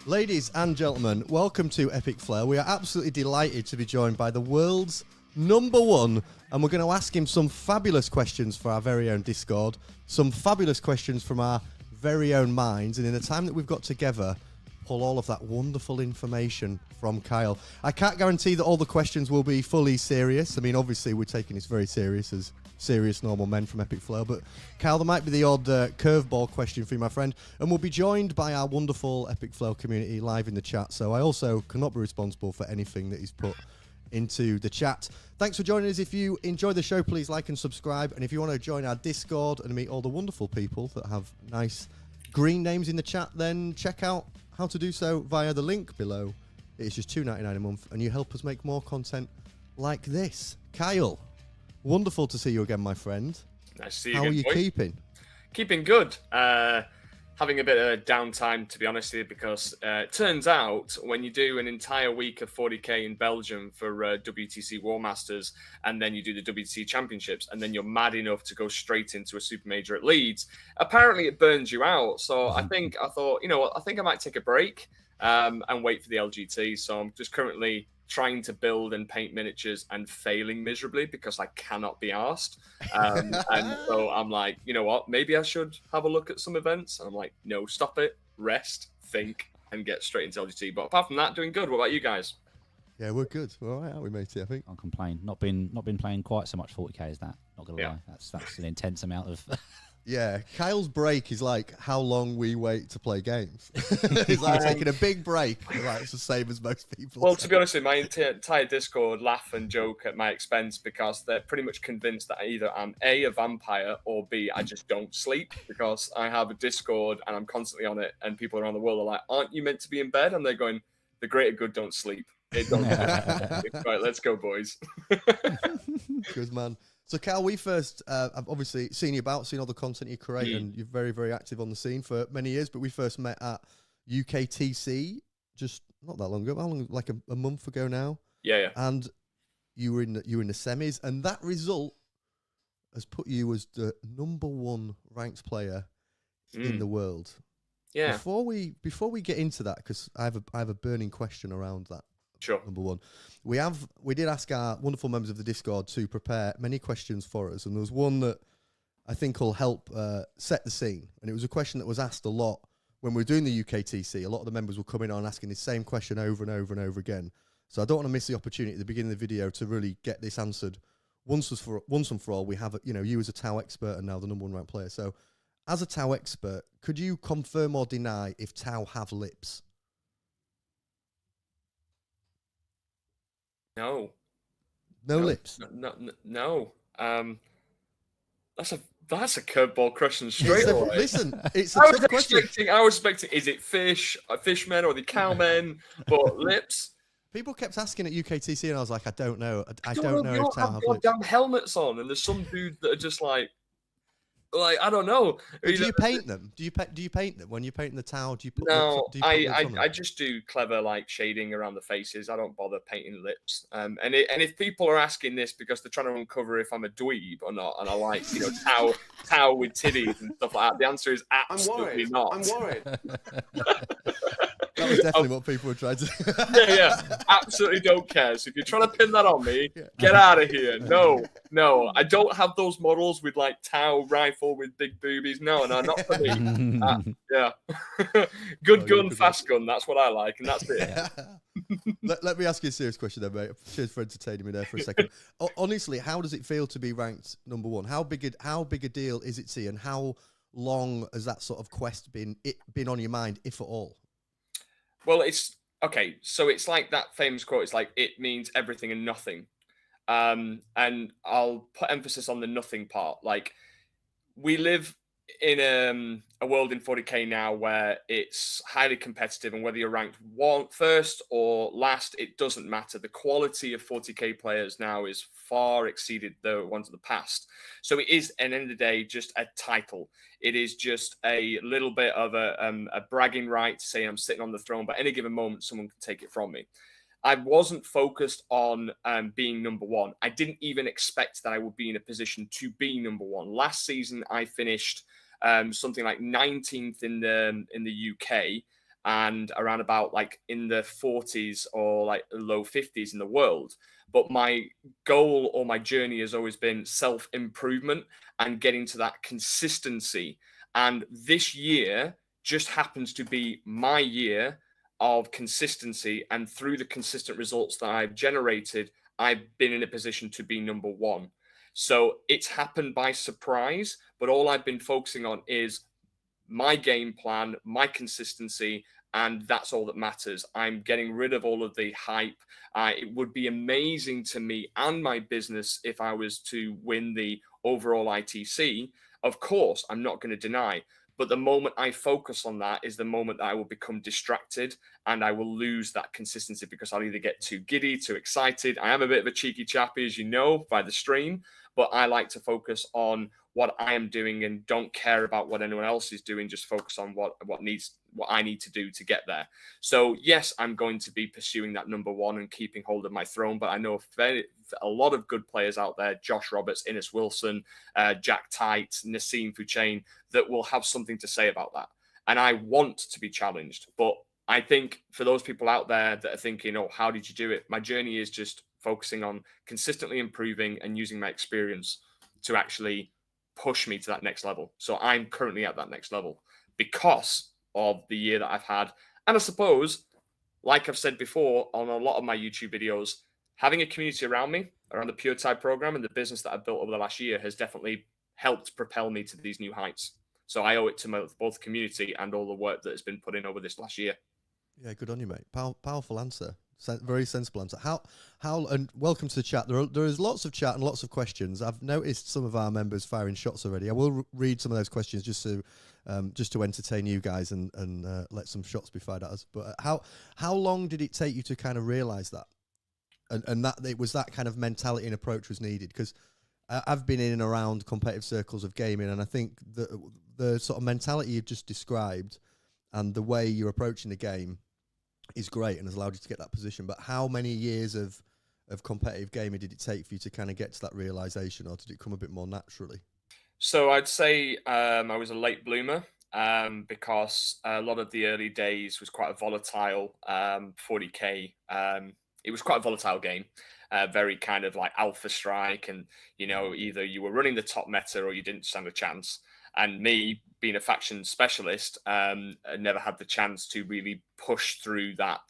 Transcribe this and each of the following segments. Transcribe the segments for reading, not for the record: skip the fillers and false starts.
Ladies and gentlemen, welcome to Epic Flair. We are absolutely delighted to be joined by the world's #1, and we're going to ask him some fabulous questions for our very own Discord, some fabulous questions from our very own minds, and in the time that we've got together, pull all of that wonderful information from Kyle. I can't guarantee that all the questions will be fully serious. I mean, obviously, we're taking this very serious as serious normal men from Epic Flow, but Kyle, there might be the odd curveball question for you, my friend, and we'll be joined by our wonderful Epic Flow community live in the chat, so I also cannot be responsible for anything that is put into the chat. Thanks for joining us. If you enjoy the show, please like and subscribe, and if you want to join our Discord and meet all the wonderful people that have nice green names in the chat, then check out how to do so via the link below. It's just $2.99 a month, and you help us make more content like this. Kyle, wonderful to see you again, my friend. Nice to see you How again, are you boy. keeping? Keeping good. Having a bit of downtime, to be honest with you, because it turns out when you do an entire week of 40k in Belgium for WTC War Masters, and then you do the WTC Championships, and then you're mad enough to go straight into a super major at Leeds, apparently it burns you out. So I thought, you know what, I think I might take a break and wait for the LGT. So I'm just currently trying to build and paint miniatures and failing miserably because I cannot be arsed. And so I'm like, you know what, maybe I should have a look at some events. And I'm like, no, stop it, rest, think, and get straight into LGT. But apart from that, doing good. What about you guys? Yeah, we're good. We're all right, aren't we, matey, I think? Can't complain. Not been playing quite so much 40k as that. Not gonna lie. That's an intense amount of Yeah, Kyle's break is like how long we wait to play games. He's like taking a big break. Like, it's the same as most people. Well, to be honest with you, my entire Discord laugh and joke at my expense because they're pretty much convinced that either I'm A, a vampire, or B, I just don't sleep because I have a Discord and I'm constantly on it, and people around the world are like, aren't you meant to be in bed? And they're going, the greater good don't sleep. It don't sleep. Right, let's go, boys. Good man. So, Cal, we first, I've obviously seen you about, seen all the content you create, and you're very, very active on the scene for many years, but we first met at UKTC just not that long ago, how long, like a month ago now? Yeah. And you were in the semis, and that result has put you as the #1 ranked player in the world. Yeah. Before we get into that, because I have a burning question around that. Sure. #1. We did ask our wonderful members of the Discord to prepare many questions for us, and there was one that I think will help set the scene. And it was a question that was asked a lot when we were doing the UKTC. A lot of the members were coming on asking the same question over and over and over again. So I don't want to miss the opportunity at the beginning of the video to really get this answered once and for all. We have, you as a Tau expert and now the #1 ranked player. So as a Tau expert, could you confirm or deny if Tau have lips? No. No lips? No. That's a curveball question straight away. Listen, it's a tough question. I was expecting, is it fishmen, or the cowmen, but lips? People kept asking at UKTC, and I was like, I don't know. I don't know if Tau have lips. Damn helmets on, and there's some dudes that are just like I don't know. Do you paint them? Do you paint them when you're painting the Tau? Do you put no? lips, I just do clever shading around the faces. I don't bother painting lips. And if people are asking this because they're trying to uncover if I'm a dweeb or not, and I like Tau with titties and stuff like that, the answer is absolutely not. I'm worried. That was definitely what people were trying to do. yeah, absolutely don't care. So if you're trying to pin that on me, get out of here. No, I don't have those models with Tau rifle with big boobies. No, not for me. Yeah, good gun, fast gun. That's what I like, and that's it. Let me ask you a serious question then, mate. Cheers for entertaining me there for a second. Honestly, how does it feel to be ranked #1? How big a deal is it to you, and how long has that sort of quest been on your mind, if at all? Well, it's okay. So it's like that famous quote. It's like, it means everything and nothing. And I'll put emphasis on the nothing part. Like, we live in a world in 40k now where it's highly competitive, and whether you're ranked first or last, it doesn't matter. The quality of 40k players now is far exceeded the ones of the past. So it is, at the end of the day, just a title. It is just a little bit of a bragging right to say I'm sitting on the throne, but at any given moment, someone can take it from me. I wasn't focused on being #1. I didn't even expect that I would be in a position to be #1. Last season, I finished something like 19th in the UK, and around about like in the 40s or like low 50s in the world. But my goal or my journey has always been self-improvement and getting to that consistency. And this year just happens to be my year of consistency. And through the consistent results that I've generated, I've been in a position to be number one. So it's happened by surprise, but all I've been focusing on is my game plan, my consistency, and that's all that matters. I'm getting rid of all of the hype. It would be amazing to me and my business if I was to win the overall ITC. Of course, I'm not going to deny. But the moment I focus on that is the moment that I will become distracted and I will lose that consistency because I'll either get too giddy, too excited. I am a bit of a cheeky chappy, as you know, by the stream, but I like to focus on what I am doing and don't care about what anyone else is doing. Just focus on what I need to do to get there. So yes, I'm going to be pursuing that number one and keeping hold of my throne. But I know a lot of good players out there: Josh Roberts, Innes Wilson, Jack Tite, Nassim Fuchain, that will have something to say about that. And I want to be challenged. But I think for those people out there that are thinking, "Oh, how did you do it?" My journey is just focusing on consistently improving and using my experience to actually push me to that next level. So I'm currently at that next level because of the year that I've had. And I suppose, like I've said before on a lot of my YouTube videos, having a community around me, around the Pure Tide program and the business that I've built over the last year has definitely helped propel me to these new heights. So I owe it to both community and all the work that has been put in over this last year. Yeah, good on you, mate. Powerful answer. Very sensible answer. How and welcome to the chat. There is lots of chat and lots of questions. I've noticed some of our members firing shots already. I will read some of those questions just to entertain you guys and let some shots be fired at us. But how long did it take you to kind of realise that, and that it was that kind of mentality and approach was needed? Because I've been in and around competitive circles of gaming, and I think the sort of mentality you've just described and the way you're approaching the game is great and has allowed you to get that position. But how many years of competitive gaming did it take for you to kind of get to that realization, or did it come a bit more naturally? So I'd say I was a late bloomer because a lot of the early days was quite a volatile 40k. It was quite a volatile game, very kind of like Alpha Strike, and either you were running the top meta or you didn't stand a chance. And me, being a faction specialist, never had the chance to really push through that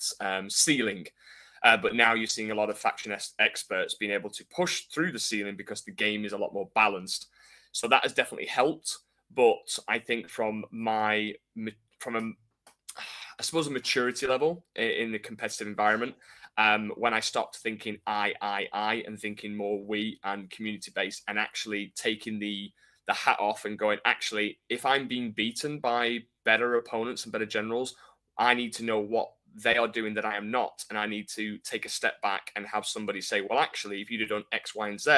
ceiling. But now you're seeing a lot of faction experts being able to push through the ceiling because the game is a lot more balanced. So that has definitely helped. But I think from a maturity level in the competitive environment, when I stopped thinking I and thinking more we and community based, and actually taking the hat off and going, actually, if I'm being beaten by better opponents and better generals, I need to know what they are doing that I am not. And I need to take a step back and have somebody say, well, actually, if you'd have done X, Y, and Z,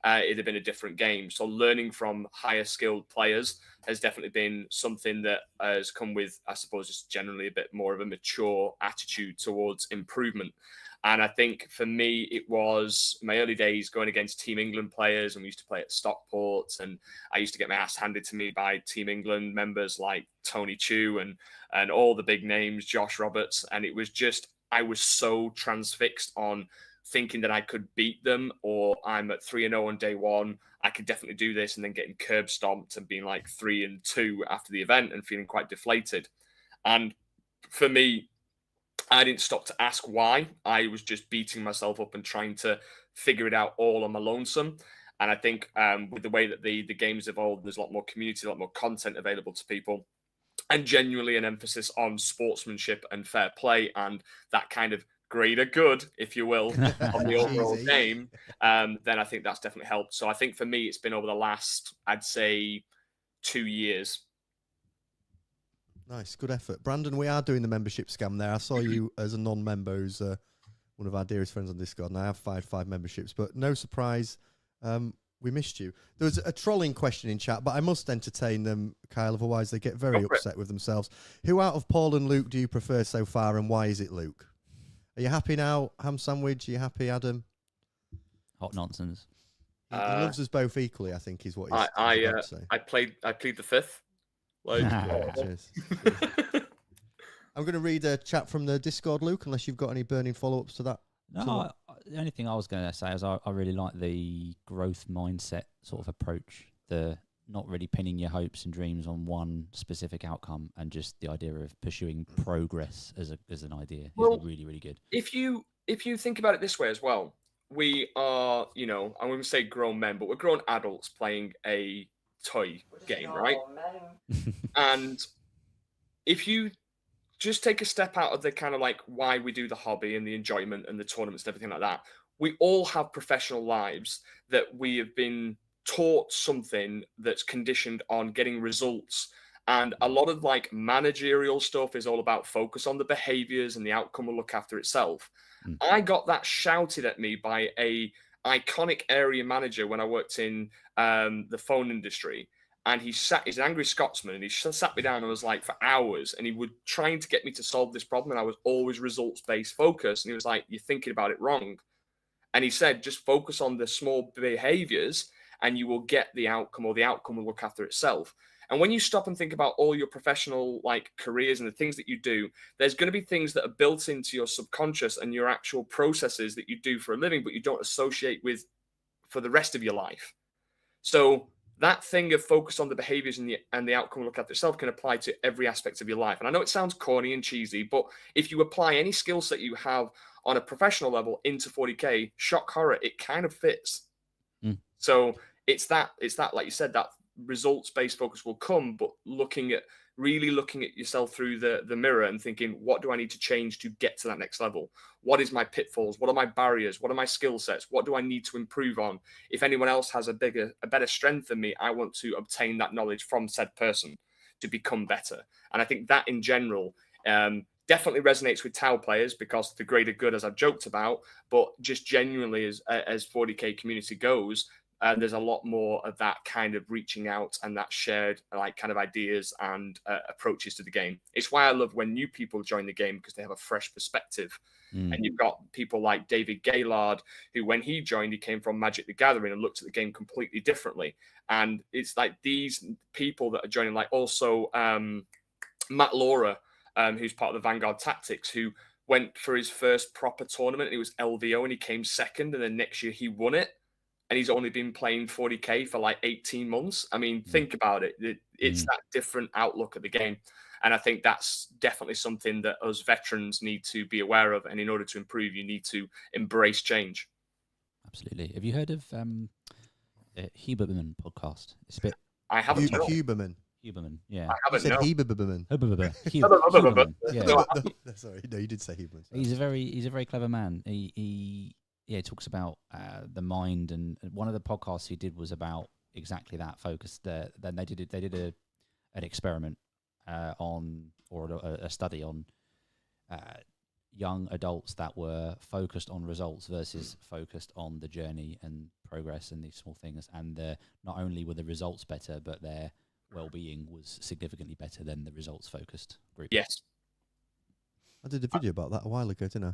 it'd have been a different game. So learning from higher skilled players has definitely been something that has come with, I suppose, just generally a bit more of a mature attitude towards improvement. And I think for me, it was my early days going against Team England players, and we used to play at Stockport, and I used to get my ass handed to me by Team England members like Tony Chu and all the big names, Josh Roberts. And it was just, I was so transfixed on thinking that I could beat them, or I'm at 3-0 on day one, I could definitely do this, and then getting curb stomped and being like 3-2 after the event and feeling quite deflated. And for me, I didn't stop to ask why. I was just beating myself up and trying to figure it out all on my lonesome. And I think with the way that the game's evolved, there's a lot more community, a lot more content available to people, and genuinely an emphasis on sportsmanship and fair play and that kind of greater good, if you will, on the overall game, then I think that's definitely helped. So I think for me, it's been over the last, I'd say, 2 years. Nice, good effort. Brandon, we are doing the membership scam there. I saw you as a non-member, who's one of our dearest friends on Discord, and I have five memberships, but no surprise, we missed you. There was a trolling question in chat, but I must entertain them, Kyle, otherwise they get very upset with themselves. Who out of Paul and Luke do you prefer so far, and why is it Luke? Are you happy now, Ham Sandwich? Are you happy, Adam? Hot nonsense. He loves us both equally, I think, is what he's about to say. I plead the fifth. Like, Cheers. I'm going to read a chat from the Discord, Luke, unless you've got any burning follow-ups to that. No, the only thing I was going to say is I really like the growth mindset sort of approach, the not really pinning your hopes and dreams on one specific outcome, and just the idea of pursuing progress as an idea is really, really good. If you think about it this way as well, we are, I'm going to say grown men, but we're grown adults playing a toy game, right? And if you just take a step out of the kind of like why we do the hobby and the enjoyment and the tournaments and everything like that, we all have professional lives that we have been taught something that's conditioned on getting results. And a lot of like managerial stuff is all about focus on the behaviors and the outcome will look after itself. I got that shouted at me by a iconic area manager when I worked in the phone industry. And he's an angry Scotsman, and he sat me down and was like for hours, and he would trying to get me to solve this problem. And I was always results-based focused. And he was like, "You're thinking about it wrong." And he said, just focus on the small behaviors and you will get the outcome, or the outcome will look after itself. And when you stop and think about all your professional like careers and the things that you do, there's going to be things that are built into your subconscious and your actual processes that you do for a living, but you don't associate with for the rest of your life. So that thing of focus on the behaviors and the outcome will look after itself can apply to every aspect of your life. And I know it sounds corny and cheesy, but if you apply any skill set you have on a professional level into 40K, shock horror, it kind of fits. So it's that, like you said, that results-based focus will come, but really looking at yourself through the mirror and thinking, what do I need to change to get to that next level? What is my pitfalls? What are my barriers? What are my skill sets? What do I need to improve on? If anyone else has a better strength than me, I want to obtain that knowledge from said person to become better. And I think that in general definitely resonates with TAO players because the greater good, as I've joked about, but just genuinely as 40K community goes, there's a lot more of that kind of reaching out and that shared like kind of ideas and approaches to the game. It's why I love when new people join the game because they have a fresh perspective. And you've got people like David Gaylord, who when he joined, he came from Magic the Gathering and looked at the game completely differently. And it's like these people that are joining, like also Matt Laura, who's part of the Vanguard Tactics, who went for his first proper tournament. And it was LVO and he came second. And then next year he won it. And he's only been playing 40K for like 18 months. I mean, think about it. It's that different outlook at the game. And I think that's definitely something that us veterans need to be aware of. And in order to improve, you need to embrace change. Absolutely. Have you heard of Huberman podcast? It's a bit. I haven't. Huberman. Huberman, yeah. I haven't. You said Huberman. Huberman. Yeah. Sorry, no, you did say Huberman. He's a very clever man. He talks about the mind, and one of the podcasts he did was about exactly that focus. Then they did an experiment a study on young adults that were focused on results versus focused on the journey and progress and these small things. And not only were the results better, but their well-being was significantly better than the results-focused group. Yes. I did a video about that a while ago, didn't I?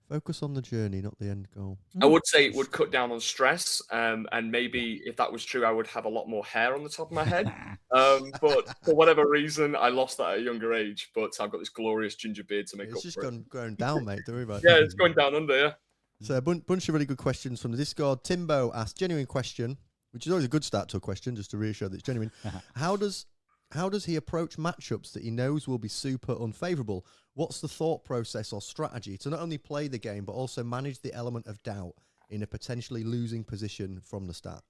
Focus on the journey, not the end goal. I would say it would cut down on stress, and maybe if that was true, I would have a lot more hair on the top of my head. But for whatever reason, I lost that at a younger age. But I've got this glorious ginger beard to make up for it. It's just going down, mate. Don't worry about it. Yeah, it's going down under, yeah. So a bunch of really good questions from the Discord. Timbo asked, genuine question, which is always a good start to a question, just to reassure that it's genuine. How does he approach matchups that he knows will be super unfavorable? What's the thought process or strategy to not only play the game, but also manage the element of doubt in a potentially losing position from the start?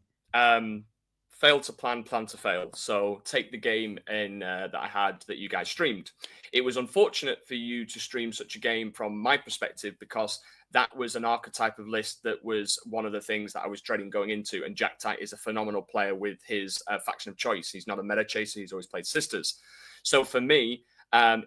Fail to plan to fail. So take the game in that I had that you guys streamed. It was unfortunate for you to stream such a game from my perspective, because that was an archetype of list that was one of the things that I was dreading going into. And Jack Tight is a phenomenal player with his faction of choice. He's not a meta chaser. He's always played Sisters. So for me,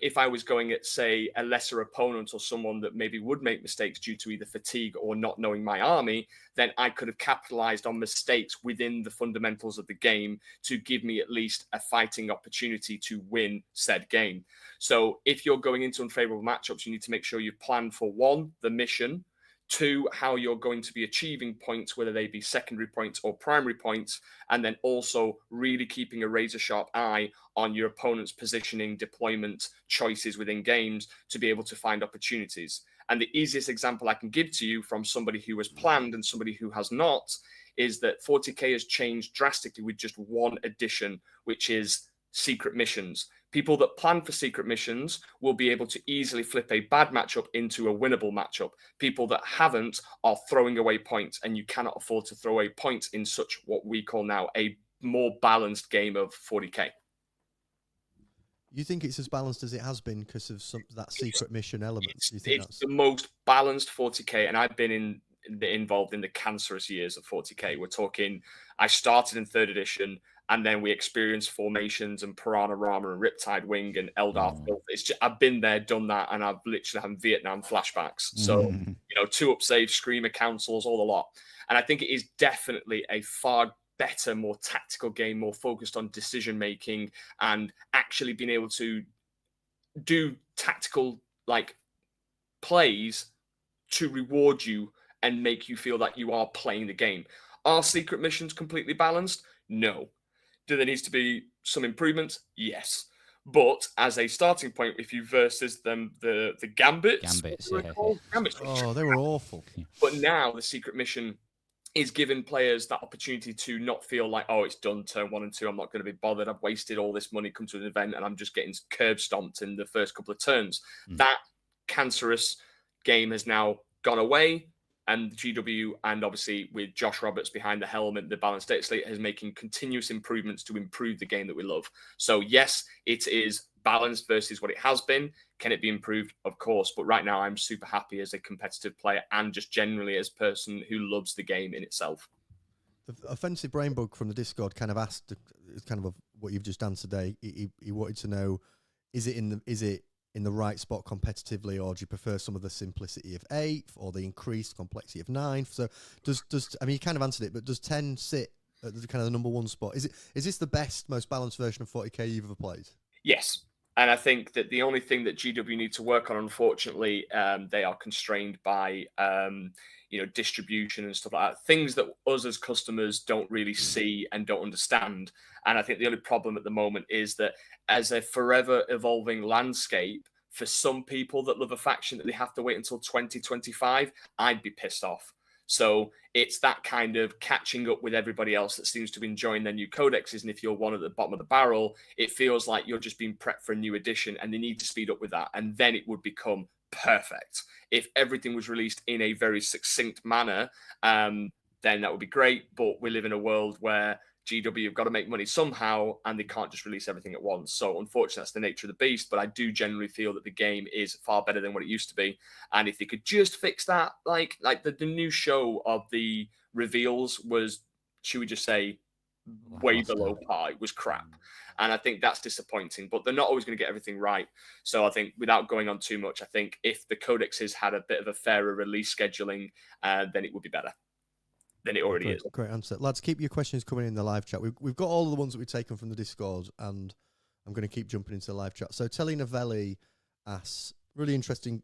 if I was going at, say, a lesser opponent or someone that maybe would make mistakes due to either fatigue or not knowing my army, then I could have capitalized on mistakes within the fundamentals of the game to give me at least a fighting opportunity to win said game. So if you're going into unfavorable matchups, you need to make sure you plan for 1, the mission, Two, how you're going to be achieving points, whether they be secondary points or primary points, and then also really keeping a razor sharp eye on your opponent's positioning, deployment, choices within games to be able to find opportunities. And the easiest example I can give to you from somebody who has planned and somebody who has not is that 40k has changed drastically with just one addition, which is secret missions. People that plan for secret missions will be able to easily flip a bad matchup into a winnable matchup. People that haven't are throwing away points, and you cannot afford to throw away points in such what we call now a more balanced game of 40k. You think it's as balanced as it has been because of that secret mission element? It's the most balanced 40k, and I've been involved in the cancerous years of 40k. We're talking, I started in 3rd edition, and then we experienced formations and Piranha Rama and Riptide Wing and Eldar. It's just, I've been there, done that, and I've literally had Vietnam flashbacks. So, 2-up saves, Screamer councils, all the lot. And I think it is definitely a far better, more tactical game, more focused on decision making and actually being able to do tactical plays to reward you and make you feel that you are playing the game. Are secret missions completely balanced? No. Do there needs to be some improvements? Yes. But as a starting point, if you versus them, the Gambits, Gambits, they were awful. But now the secret mission is giving players that opportunity to not feel like, oh, it's done, turn 1 and 2, I'm not going to be bothered, I've wasted all this money, come to an event, and I'm just getting curb stomped in the first couple of turns. That cancerous game has now gone away, and GW, and obviously with Josh Roberts behind the helm and the balanced data slate, is making continuous improvements to improve the game that we love. So yes, it is balanced versus what it has been. Can it be improved? Of course. But right now I'm super happy as a competitive player and just generally as a person who loves the game in itself. The Offensive Brainbug from the Discord kind of asked what you've just answered there. He wanted to know, is it in the right spot competitively, or do you prefer some of the simplicity of 8th or the increased complexity of 9th? So you kind of answered it, but does 10 sit at the kind of the number 1 spot? Is this the best, most balanced version of 40k you've ever played? Yes. And I think that the only thing that GW need to work on, unfortunately, they are constrained by, distribution and stuff like that. Things that us as customers don't really see and don't understand. And I think the only problem at the moment is that as a forever evolving landscape, for some people that love a faction that they have to wait until 2025, I'd be pissed off. So it's that kind of catching up with everybody else that seems to be enjoying their new codexes. And if you're one at the bottom of the barrel, it feels like you're just being prepped for a new edition, and they need to speed up with that. And then it would become perfect. If everything was released in a very succinct manner, then that would be great. But we live in a world where GW have got to make money somehow, and they can't just release everything at once. So unfortunately, that's the nature of the beast. But I do generally feel that the game is far better than what it used to be. And if they could just fix that, like the new show of the reveals was, should we just say, way below par. It was crap. And I think that's disappointing. But they're not always going to get everything right. So I think, without going on too much, I think if the codexes had a bit of a fairer release scheduling, then it would be better than it already is. Great answer. Lads, keep your questions coming in the live chat. We've got all of the ones that we've taken from the Discord, and I'm going to keep jumping into the live chat. So Telly Novelli asks, really interesting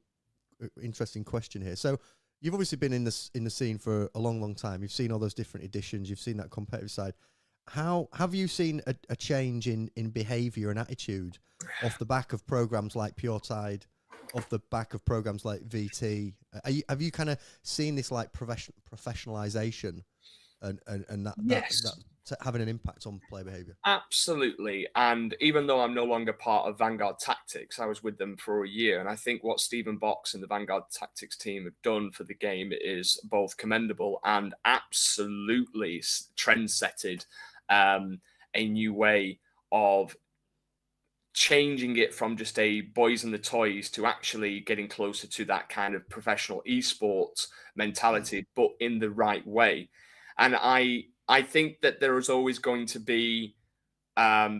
question here. So you've obviously been in the scene for a long time. You've seen all those different editions. You've seen that competitive side. How have you seen a change in behaviour and attitude off the back of programs like Pure Tide, off the back of programs like VT? Have you kind of seen this like professionalization and that having an impact on player behaviour? Absolutely. And even though I'm no longer part of Vanguard Tactics, I was with them for a year. And I think what Stephen Box and the Vanguard Tactics team have done for the game is both commendable and absolutely trend-setted a new way of changing it from just a boys and the toys to actually getting closer to that kind of professional esports mentality, but in the right way. And I think that there is always going to be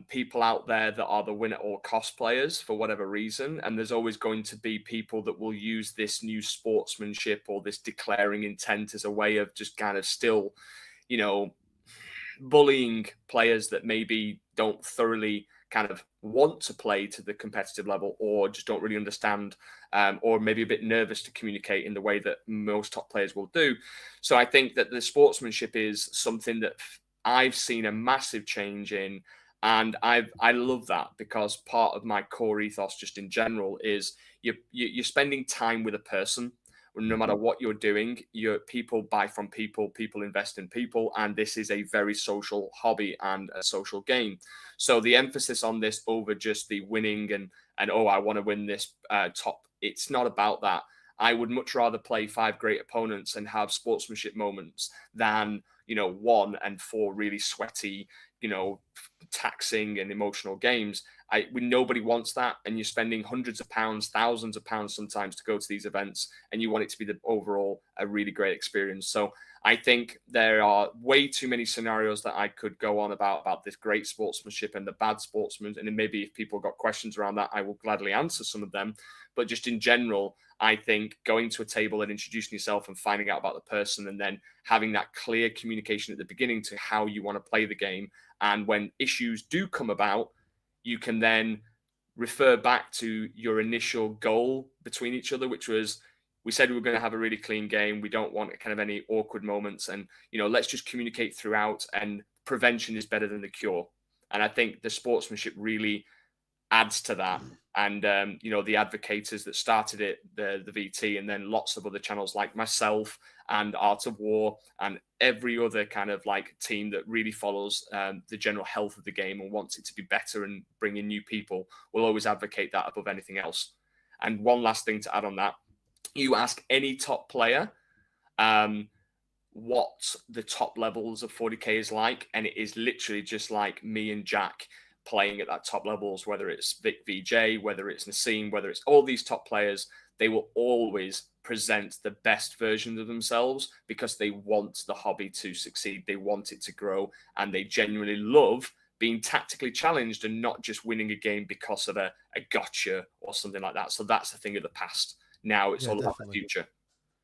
people out there that are the win at all cost players for whatever reason. And there's always going to be people that will use this new sportsmanship or this declaring intent as a way of just kind of still, bullying players that maybe don't thoroughly kind of want to play to the competitive level, or just don't really understand, or maybe a bit nervous to communicate in the way that most top players will do. So I think that the sportsmanship is something that I've seen a massive change in. And I love that, because part of my core ethos just in general is you're spending time with a person. No matter what you're doing, people buy from people, people invest in people, and this is a very social hobby and a social game. So the emphasis on this over just the winning and oh, I want to win this top, it's not about that. I would much rather play 5 great opponents and have sportsmanship moments than 1 and 4 really sweaty, taxing and emotional games. Nobody wants that, and you're spending hundreds of pounds, thousands of pounds sometimes to go to these events, and you want it to be overall a really great experience. So I think there are way too many scenarios that I could go on about this great sportsmanship and the bad sportsmen, and then maybe if people got questions around that, I will gladly answer some of them. But just in general, I think going to a table and introducing yourself and finding out about the person, and then having that clear communication at the beginning to how you want to play the game. And when issues do come about, you can then refer back to your initial goal between each other, which was, we said we were going to have a really clean game. We don't want kind of any awkward moments. And, let's just communicate throughout, and prevention is better than the cure. And I think the sportsmanship really adds to that. And, the advocators that started it, the VT, and then lots of other channels like myself and Art of War and every other kind of like team that really follows the general health of the game and wants it to be better and bring in new people, will always advocate that above anything else. And one last thing to add on that, you ask any top player what the top levels of 40k is like, and it is literally just like me and Jack playing at that top levels, whether it's Vic VJ, whether it's Nassim, whether it's all these top players. They will always present the best versions of themselves because they want the hobby to succeed. They want it to grow, and they genuinely love being tactically challenged and not just winning a game because of a gotcha or something like that. So that's the thing of the past. Now it's all about the future.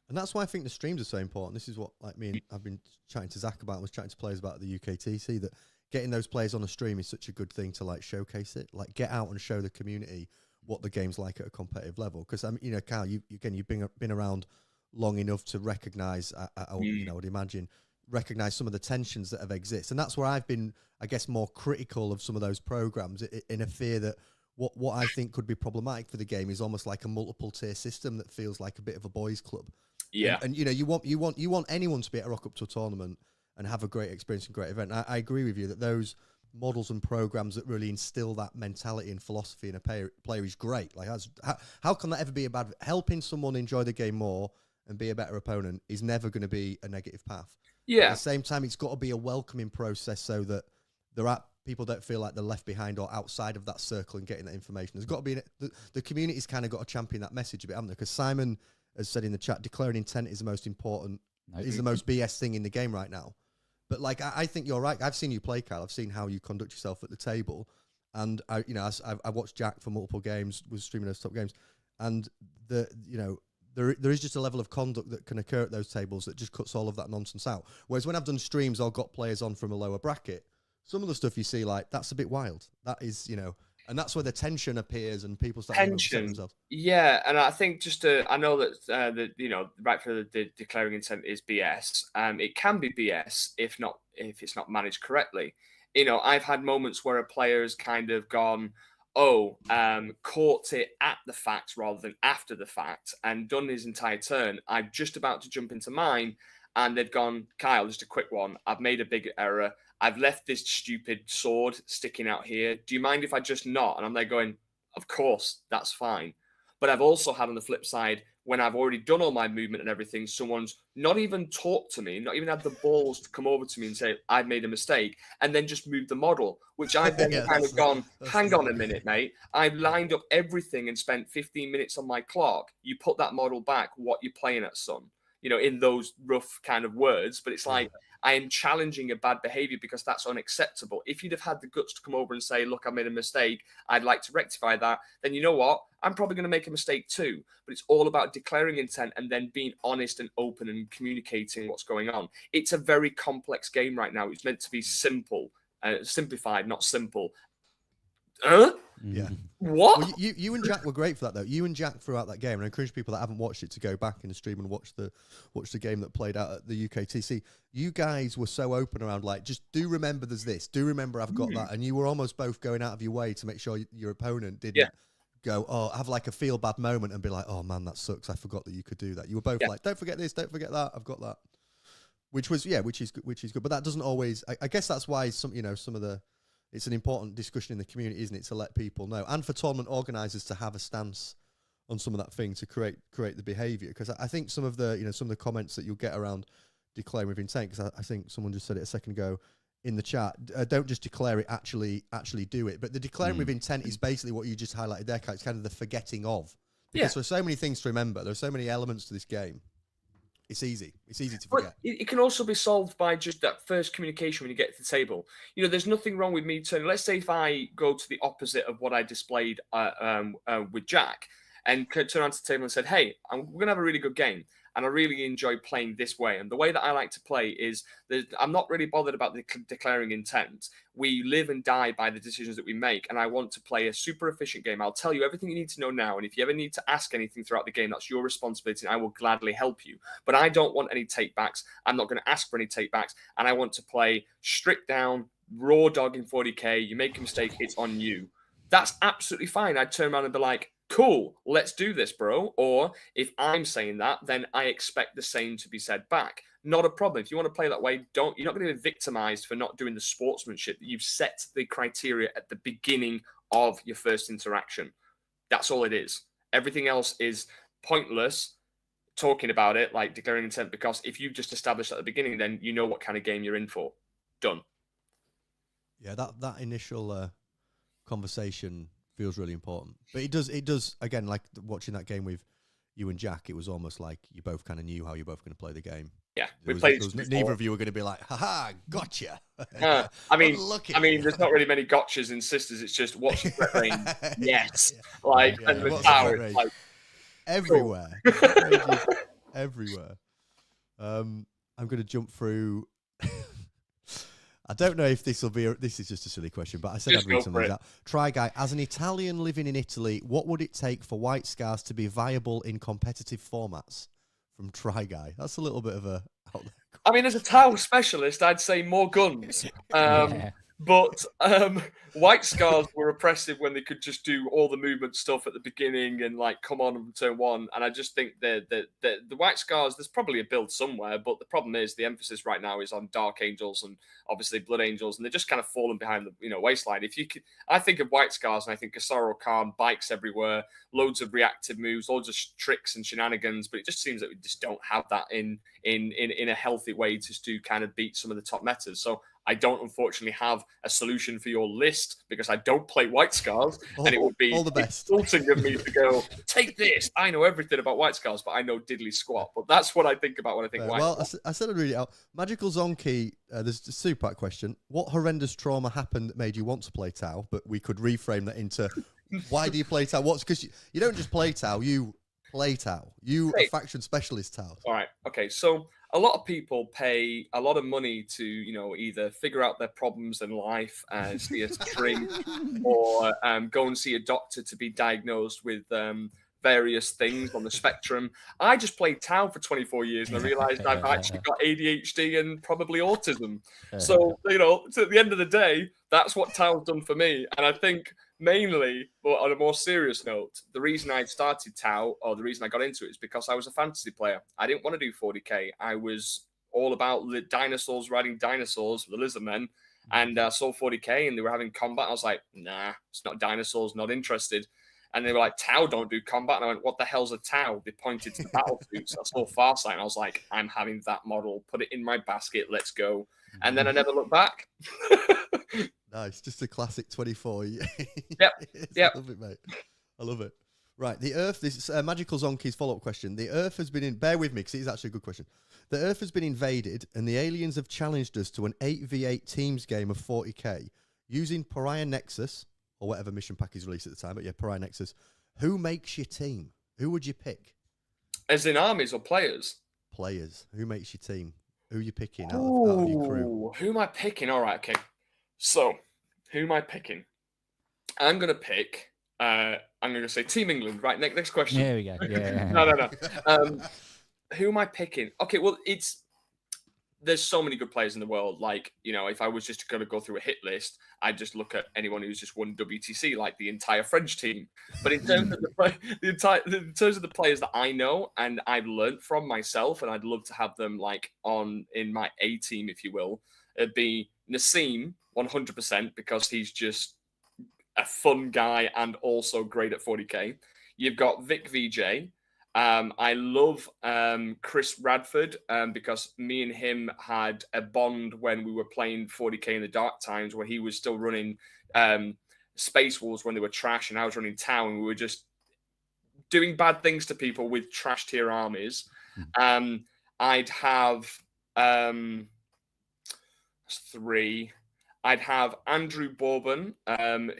And that's why I think the streams are so important. This is what I've been chatting to Zach about, was chatting to players about the UKTC, that getting those players on a stream is such a good thing to like showcase it, like get out and show the community what the game's like at a competitive level. Because Kyle, you've been around long enough to recognise, I would imagine, recognise some of the tensions that have existed, and that's where I've been, I guess, more critical of some of those programs, in a fear that what I think could be problematic for the game is almost like a multiple tier system that feels like a bit of a boys' club. Yeah, and you want anyone to be able to rock up to a tournament and have a great experience and great event. I agree with you that those models and programs that really instill that mentality and philosophy in a player is great. Like, how can that ever be a bad? Helping someone enjoy the game more and be a better opponent is never going to be a negative path. Yeah. At the same time, it's got to be a welcoming process so that people don't feel like they're left behind or outside of that circle and getting that information. There's got to be the community's kind of got to champion that message a bit, haven't they? Because Simon has said in the chat, declaring intent is the most important, is the most BS thing in the game right now. But like, I think you're right. I've seen you play, Kyle. I've seen how you conduct yourself at the table, and I watched Jack for multiple games, was streaming those top games, and there is just a level of conduct that can occur at those tables that just cuts all of that nonsense out. Whereas when I've done streams, I've got players on from a lower bracket. Some of the stuff you see, like, that's a bit wild. That is, and that's where the tension appears and people start to upset themselves. Yeah, and I think I know that right for the declaring intent is BS. It can be BS if it's not managed correctly. I've had moments where a player has kind of gone, caught it at the fact rather than after the fact, and done his entire turn. I'm just about to jump into mine, and they've gone, Kyle, just a quick one. I've made a big error. I've left this stupid sword sticking out here. Do you mind if I just not? And I'm there going, of course, that's fine. But I've also had on the flip side, when I've already done all my movement and everything, someone's not even talked to me, not even had the balls to come over to me and say, I've made a mistake, and then just moved the model, which I've then kind of gone, hang on a minute, mate. I've lined up everything and spent 15 minutes on my clock. You put that model back, what you're playing at, son? In those rough kind of words. But it's like, I am challenging a bad behavior because that's unacceptable. If you'd have had the guts to come over and say, look, I made a mistake, I'd like to rectify that, then you know what? I'm probably going to make a mistake too. But it's all about declaring intent and then being honest and open and communicating what's going on. It's a very complex game right now. It's meant to be simple, simplified, not simple. Huh? Yeah. What? Well, you and Jack were great for that, though. You and Jack throughout that game, and I encourage people that haven't watched it to go back in the stream and watch the game that played out at the UKTC. You guys were so open around, like, just do remember there's this, do remember I've got that, and you were almost both going out of your way to make sure your opponent didn't go, oh, have like a feel bad moment and be like, oh man, that sucks, I forgot that you could do that. You were both like, don't forget this, don't forget that, I've got that, which is good. But that doesn't always. I guess that's why some of the. It's an important discussion in the community, isn't it, to let people know, and for tournament organisers to have a stance on some of that thing to create the behaviour. Because I think some of the comments that you'll get around declaring with intent, because I think someone just said it a second ago in the chat, don't just declare it, actually do it. But the declaring with intent is basically what you just highlighted there, Kai. It's kind of the forgetting of, because there's so many things to remember. There's so many elements to this game. It's easy to forget. But it can also be solved by just that first communication when you get to the table. There's nothing wrong with me turning. Let's say if I go to the opposite of what I displayed with Jack and turn around to the table and said, hey, we're going to have a really good game. And I really enjoy playing this way. And the way that I like to play is I'm not really bothered about declaring intent. We live and die by the decisions that we make. And I want to play a super efficient game. I'll tell you everything you need to know now. And if you ever need to ask anything throughout the game, that's your responsibility. And I will gladly help you. But I don't want any takebacks. I'm not going to ask for any takebacks. And I want to play strict down, raw dog in 40k. You make a mistake, it's on you. That's absolutely fine. I'd turn around and be like, cool, let's do this, bro. Or if I'm saying that, then I expect the same to be said back. Not a problem. If you want to play that way, you're not going to be victimized for not doing the sportsmanship. You've set the criteria at the beginning of your first interaction. That's all it is. Everything else is pointless talking about it, like declaring intent, because if you just established at the beginning, then you know what kind of game you're in for. Done. Yeah, that initial conversation feels really important, but it does again, like watching that game with you and Jack, it was almost like you both kind of knew how you're both going to play the game. Yeah, neither of you were going to be like, haha, gotcha. I mean, there's not really many gotchas in Sisters. It's just what's the threat range? Yes, and the tower, like everywhere, everywhere. I'm going to jump through. I don't know if this will be. This is just a silly question, but I said I'd read something out. Try Guy, as an Italian living in Italy, what would it take for White Scars to be viable in competitive formats? From Try Guy, that's a little bit of a. I mean, as a Tau specialist, I'd say more guns. But White Scars were oppressive when they could just do all the movement stuff at the beginning and like come on from turn one. And I just think the White Scars, there's probably a build somewhere, but the problem is the emphasis right now is on Dark Angels and obviously Blood Angels, and they're just kind of falling behind the waistline. If you could, I think of White Scars and I think of Sorrow Khan, bikes everywhere, loads of reactive moves, loads of tricks and shenanigans, but it just seems that we just don't have that in a healthy way just to kind of beat some of the top metas. So I don't unfortunately have a solution for your list because I don't play White Scars, and it would be all the best insulting of me to go, take this. I know everything about White Scars, but I know diddly squat. But that's what I think about when I think White Scars. I said I'd read it out. Magical Zonky, there's a super question. What horrendous trauma happened that made you want to play Tau? But we could reframe that into, why do you play Tau? Because you don't just play Tau, you play Tau. You a faction specialist Tau. All right. Okay. So a lot of people pay a lot of money to, either figure out their problems in life and see a shrink or go and see a doctor to be diagnosed with various things on the spectrum. I just played Tau for 24 years and I realized I've actually got ADHD and probably autism. So, at the end of the day, that's what Tau's done for me. And I think mainly, but on a more serious note, the reason I started Tau, or the reason I got into it, is because I was a fantasy player. I didn't want to do 40k. I was all about the dinosaurs, riding dinosaurs, the lizard men, and I saw 40k and they were having combat. I was like, nah, it's not dinosaurs, not interested. And they were like, Tau don't do combat. And I went, what the hell's a Tau? They pointed to the battle suits. I saw Farsight and I was like, I'm having that model. Put it in my basket. Let's go. And then I never looked back. Nice. Just a classic 24. Yep. I love it, mate. I love it. Right. The Earth, this is Magical Zonky's follow-up question. The Earth has been bear with me because it is actually a good question. The Earth has been invaded and the aliens have challenged us to an 8v8 teams game of 40k using Pariah Nexus, or whatever mission pack is released at the time, but yeah, Pariah Nexus. Who makes your team? Who would you pick? As in armies or players? Players. Who makes your team? Who are you picking out of your crew? Who am I picking? All right, okay. So, who am I picking? I'm going to pick. I'm going to say Team England. Right. Next question. There we go. Yeah. No. Who am I picking? Okay. Well, there's so many good players in the world. Like, if I was just going to go through a hit list, I'd just look at anyone who's just won WTC, like the entire French team. But in terms of in terms of the players that I know and I've learned from myself, and I'd love to have them like in my A team, if you will, it'd be Nassim 100% because he's just a fun guy and also great at 40k. You've got Vic VJ. I love Chris Radford because me and him had a bond when we were playing 40k in the dark times, where he was still running Space Wars when they were trash, and I was running Tau, and we were just doing bad things to people with trash tier armies. I'd have 3. I'd have Andrew Bourbon,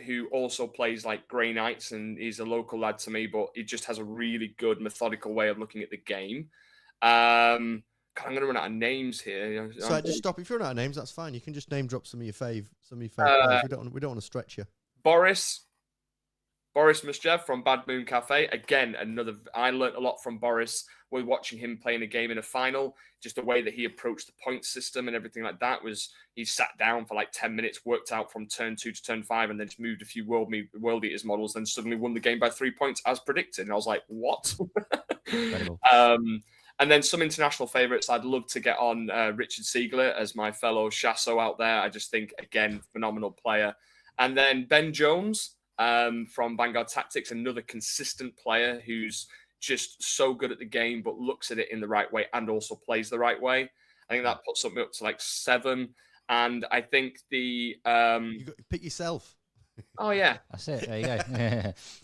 who also plays like Grey Knights, and he's a local lad to me, but he just has a really good methodical way of looking at the game. I'm going to run out of names here. So just stop. If you run out of names, that's fine. You can just name drop some of your fave players. We don't want to stretch you. Boris Muschev from Bad Moon Cafe. Again, I learned a lot from Boris. We're watching him playing a game in a final. Just the way that he approached the point system and everything like that was he sat down for like 10 minutes, worked out from turn 2 to turn 5, and then just moved a few World Eaters models, then suddenly won the game by 3 points as predicted. And I was like, what? And then some international favourites. I'd love to get on Richard Siegler as my fellow Chasso out there. I just think, again, phenomenal player. And then Ben Jones from Vanguard Tactics, another consistent player who's just so good at the game, but looks at it in the right way and also plays the right way. I think that puts something up to like 7. And I think you got to pick yourself. Oh yeah, that's it. There you go. Yeah.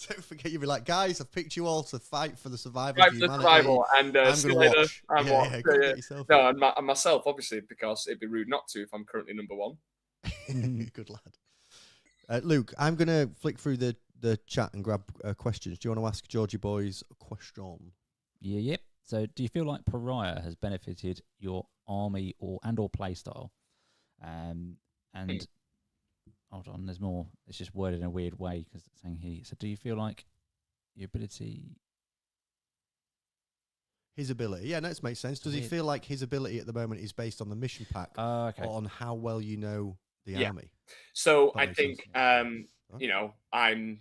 Don't forget, you'll be like, guys, I've picked you all to fight for the survival. Fight for the survival, and I'm going to watch. No, and myself, obviously, because it'd be rude not to if I'm currently number 1. Good lad. Luke, I'm going to flick through the chat and grab questions. Do you want to ask Georgie Boys a question? Yep. So, do you feel like Pariah has benefited your army or play style? And hold on, there's more. It's just worded in a weird way because it's saying here. So, do you feel like your ability? His ability, yeah, no, it makes sense. Does he feel like his ability at the moment is based on the mission pack, okay, or on how well you know the army? So I think, I'm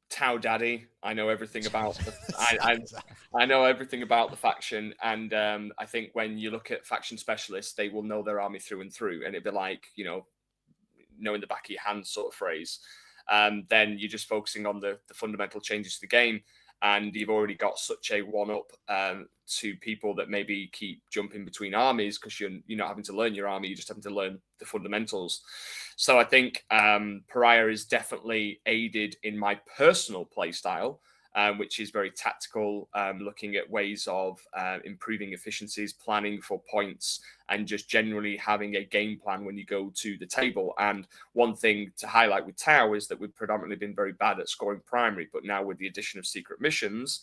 Tau Daddy. I know everything about I know everything about the faction, and I think when you look at faction specialists, they will know their army through and through, and it'd be like, knowing the back of your hand sort of phrase. Then you're just focusing on the fundamental changes to the game, and you've already got such a one-up to people that maybe keep jumping between armies because you're not having to learn your army, you're just having to learn the fundamentals. So I think Pariah is definitely aided in my personal play style, which is very tactical, looking at ways of improving efficiencies, planning for points, and just generally having a game plan when you go to the table. And one thing to highlight with Tau is that we've predominantly been very bad at scoring primary, but now with the addition of secret missions,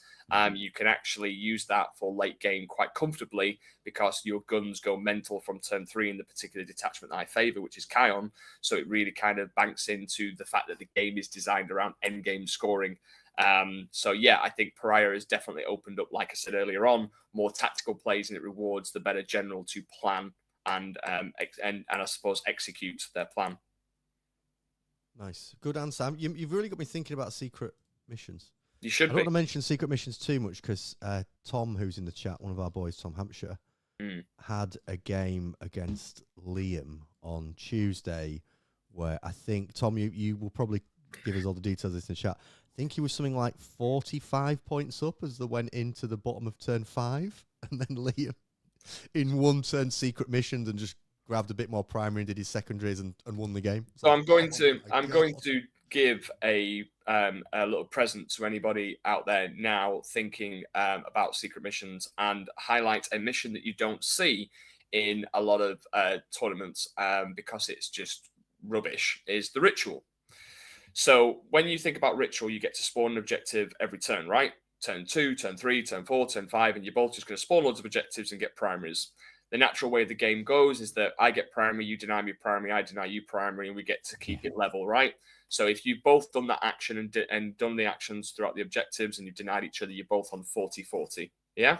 you can actually use that for late game quite comfortably because your guns go mental from turn 3 in the particular detachment that I favour, which is Kion. So it really kind of banks into the fact that the game is designed around end game scoring. So yeah, I think Pariah has definitely opened up, like I said earlier on, more tactical plays, and it rewards the better general to plan and I suppose execute their plan. Nice, good answer. You've really got me thinking about secret missions. You should. I don't want to mention secret missions too much because Tom, who's in the chat, one of our boys, Tom Hampshire, had a game against Liam on Tuesday where I think, Tom, you will probably give us all the details in the chat. I think he was something like 45 points up as they went into the bottom of turn 5, and then Liam in one turn secret missions and just grabbed a bit more primary and did his secondaries and won the game. So I'm going to give a little present to anybody out there now thinking about secret missions and highlight a mission that you don't see in a lot of tournaments because it's just rubbish, is the ritual. So when you think about ritual, you get to spawn an objective every turn, right? Turn 2, turn 3, turn 4, turn 5, and you're both just going to spawn loads of objectives and get primaries. the natural way the game goes is that I get primary, you deny me primary, I deny you primary, and we get to keep it level, right? So if you've both done that action and done the actions throughout the objectives and you've denied each other, you're both on 40-40. Yeah.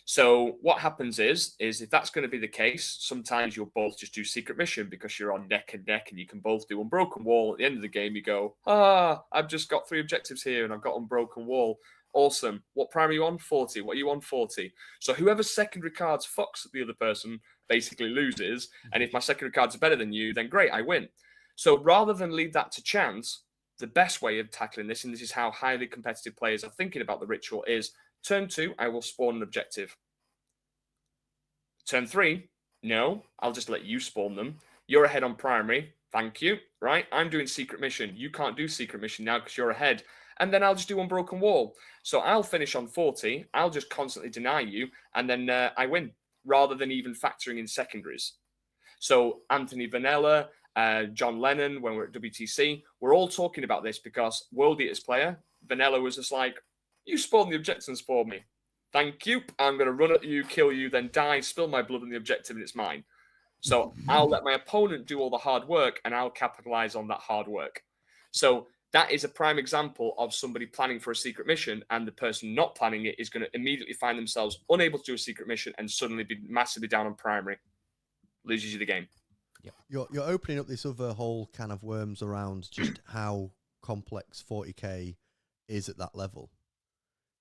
So what happens is if that's going to be the case, sometimes you'll both just do secret mission because you're on neck and neck and you can both do Unbroken Wall. At the end of the game, you go, I've just got 3 objectives here and I've got Unbroken Wall. Awesome. What prime are you on? 40. What are you on? 40. So whoever's secondary cards fucks the other person basically loses. And if my secondary cards are better than you, then great, I win. So rather than leave that to chance, the best way of tackling this, and this is how highly competitive players are thinking about the ritual, is turn 2, I will spawn an objective. Turn 3, no, I'll just let you spawn them. You're ahead on primary. Thank you. Right? I'm doing secret mission. You can't do secret mission now because you're ahead. And then I'll just do Unbroken Wall. So I'll finish on 40. I'll just constantly deny you. And then I win rather than even factoring in secondaries. So Anthony Vanella, John Lennon, when we're at WTC, we're all talking about this because World Eaters player, Vanella was just like, you spawn the objectives for me. Thank you. I'm going to run at you, kill you, then die, spill my blood on the objective, and it's mine. So I'll let my opponent do all the hard work, and I'll capitalize on that hard work. So that is a prime example of somebody planning for a secret mission, and the person not planning it is going to immediately find themselves unable to do a secret mission and suddenly be massively down on primary. Loses you the game. Yep. You're opening up this other whole can of worms around just how complex 40k is at that level.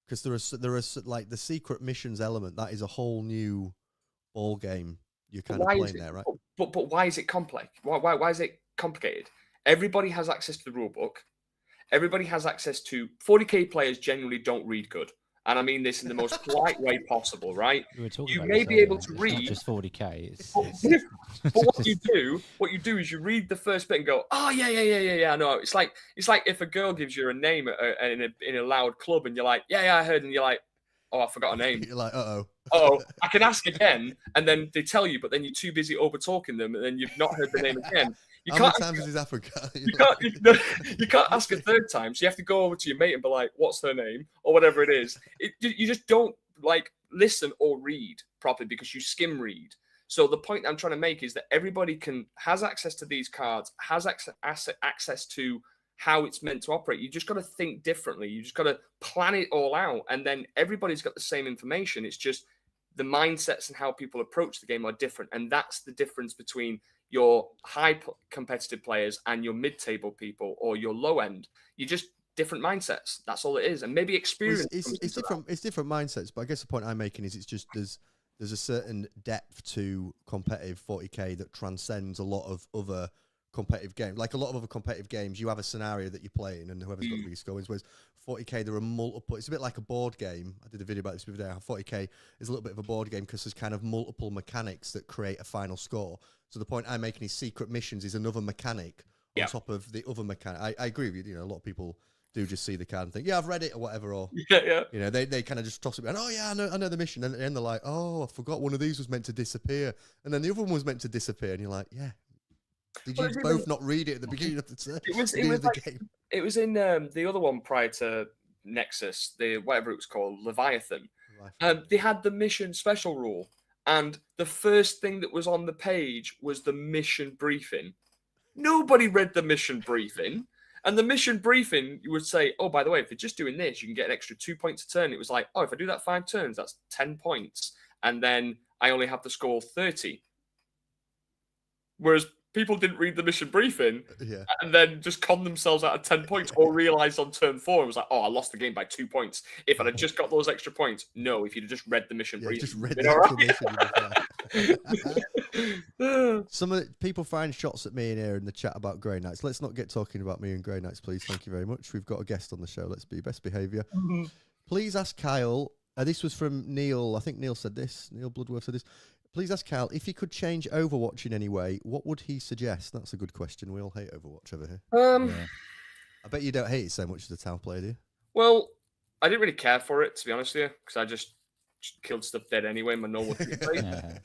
Because there are like the secret missions element, that is a whole new ball game you're kind of playing there, right? But why is it complex? Why is it complicated? Everybody has access to the rule book. Everybody has access to 40k players generally don't read good. And I mean this in the most polite way possible, right? You may be able to read. Not just 40k. But what you do is you read the first bit and go, oh yeah. No, it's like if a girl gives you a name in a loud club and you're like, yeah, I heard, and you're like, oh, I forgot a name. You're like, oh, I can ask again, and then they tell you, but then you're too busy over talking them, and then you've not heard the name again. How many times has this happened? You can't ask a third time, so you have to go over to your mate and be like, what's her name? Or whatever it is. You just don't like listen or read properly because you skim read. So the point I'm trying to make is that everybody has access to these cards, has access to how it's meant to operate. You just got to think differently. You just got to plan it all out. And then everybody's got the same information. It's just the mindsets and how people approach the game are different. And that's the difference between your high competitive players and your mid-table people or your low end. You're just different mindsets. That's all it is. And maybe experience. It's different. It's different mindsets. But I guess the point I'm making is it's just there's a certain depth to competitive 40k that transcends a lot of other competitive games. Like a lot of other competitive games, you have a scenario that you're playing and whoever's got the biggest score wins. Whereas 40k, there are multiple. It's a bit like a board game. I did a video about this the other day. How 40k is a little bit of a board game because there's kind of multiple mechanics that create a final score. So the point I'm making is secret missions is another mechanic on top of the other mechanic. I agree with you. You know, a lot of people do just see the card and think, yeah, I've read it or whatever. Or you know, they kind of just toss it and oh yeah, I know the mission. And then they're like, oh, I forgot one of these was meant to disappear, and then the other one was meant to disappear, and you're like, yeah. Did you both not read it at the beginning of the game? It was in the other one prior to Nexus, the whatever it was called, Leviathan. They had the mission special rule, and the first thing that was on the page was the mission briefing. Nobody read the mission briefing, and the mission briefing you would say, oh, by the way, if you're just doing this, you can get an extra 2 points a turn. It was like, oh, if I do that 5 turns, that's 10 points, and then I only have to score 30. Whereas people didn't read the mission briefing and then just conned themselves out of 10 points or realized on turn 4 and was like, oh, I lost the game by 2 points. If I'd have just got those extra points. No, if you'd have just read the mission briefing. Just read the mission. Some of the people firing shots at me in here in the chat about Grey Knights. Let's not get talking about me and Grey Knights, please. Thank you very much. We've got a guest on the show. Let's be best behaviour. Please ask Kyle. This was from Neil. I think Neil said this. Neil Bloodworth said this. Please ask Kyle, if he could change Overwatch in any way, what would he suggest? That's a good question. We all hate Overwatch over here. I bet you don't hate it so much as a town player, do you? Well, I didn't really care for it, to be honest with you, because I just killed stuff dead anyway, my normal gameplay.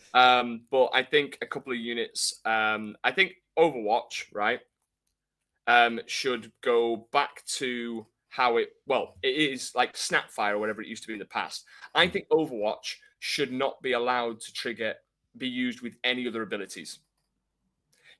But I think a couple of units, I think Overwatch, right, should go back to how it is like Snapfire or whatever it used to be in the past. I think Overwatch should not be allowed to trigger be used with any other abilities.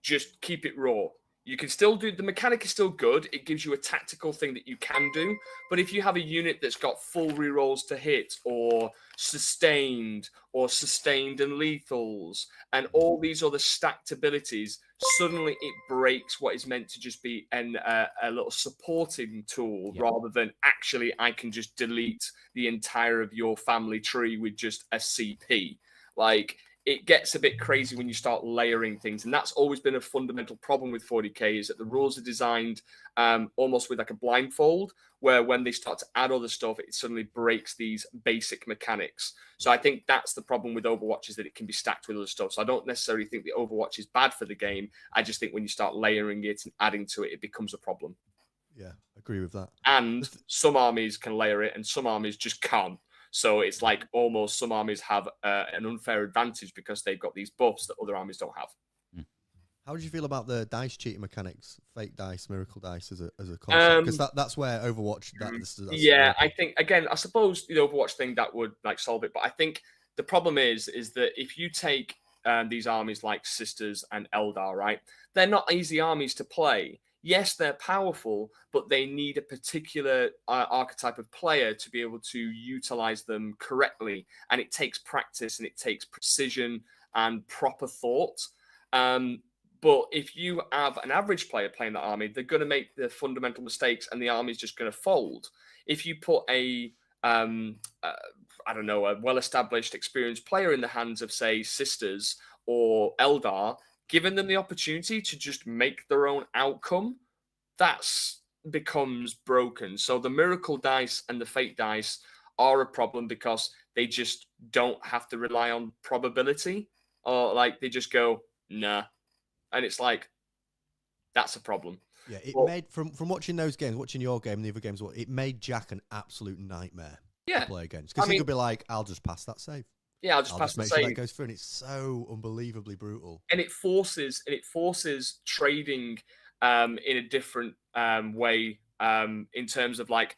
Just keep it raw. You can still do, the mechanic is still good. It gives you a tactical thing that you can do. But if you have a unit that's got full rerolls to hit or sustained and lethals and all these other stacked abilities, suddenly it breaks what is meant to just be a little supporting tool rather than actually I can just delete the entire of your family tree with just a CP. Like, it gets a bit crazy when you start layering things. And that's always been a fundamental problem with 40K, is that the rules are designed almost with like a blindfold, where when they start to add other stuff, it suddenly breaks these basic mechanics. So I think that's the problem with Overwatch, is that it can be stacked with other stuff. So I don't necessarily think the Overwatch is bad for the game. I just think when you start layering it and adding to it, it becomes a problem. Yeah, agree with that. And some armies can layer it and some armies just can't. So it's like almost some armies have an unfair advantage because they've got these buffs that other armies don't have. How did you feel about the dice cheating mechanics, fake dice, miracle dice as a concept? Because that's where Overwatch. I think, again, I suppose the Overwatch thing that would like solve it, but I think the problem is that if you take these armies like Sisters and Eldar, right, they're not easy armies to play. Yes, they're powerful, but they need a particular archetype of player to be able to utilize them correctly. And it takes practice and it takes precision and proper thought. But if you have an average player playing that army, they're going to make the fundamental mistakes and the army's just going to fold. If you put a well-established, experienced player in the hands of, say, Sisters or Eldar, giving them the opportunity to just make their own outcome, that's becomes broken. So the miracle dice and the fate dice are a problem because they just don't have to rely on probability, or like they just go, nah. And it's like, that's a problem. Yeah, made from watching those games, watching your game and the other games, it made Jack an absolute nightmare to play against. Because he could be like, I'll just pass that save. Yeah, I'll just pass the save. Sure that goes through, and it's so unbelievably brutal. And it forces trading in a different way in terms of like,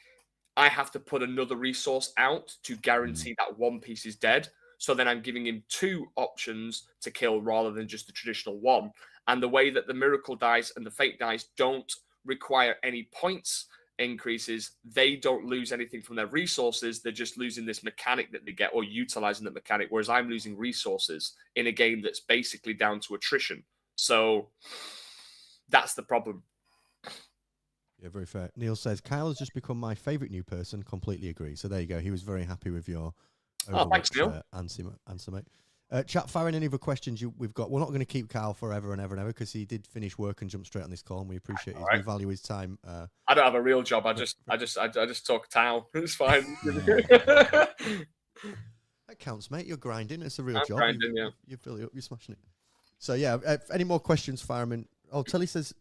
I have to put another resource out to guarantee that one piece is dead. So then I'm giving him two options to kill rather than just the traditional one. And the way that the miracle dice and the fate dice don't require any points increases, they don't lose anything from their resources. They're just losing this mechanic that they get, or utilizing the mechanic, whereas I'm losing resources in a game that's basically down to attrition. So that's the problem. Yeah, very fair. Neil says, Kyle has just become my favorite new person. Completely agree. So there you go. He was very happy with your Overwatch, thanks, Neil. Answer, mate. Chat, firing any other questions we've got. We're not going to keep Kyle forever and ever and ever, because he did finish work and jump straight on this call, and we appreciate we value his time. I don't have a real job. I just talk towel. It's fine. That counts, mate. You're grinding. It's a real job. Grinding, you fill it up. You're smashing it. So yeah, any more questions, fireman? Oh, Telly says,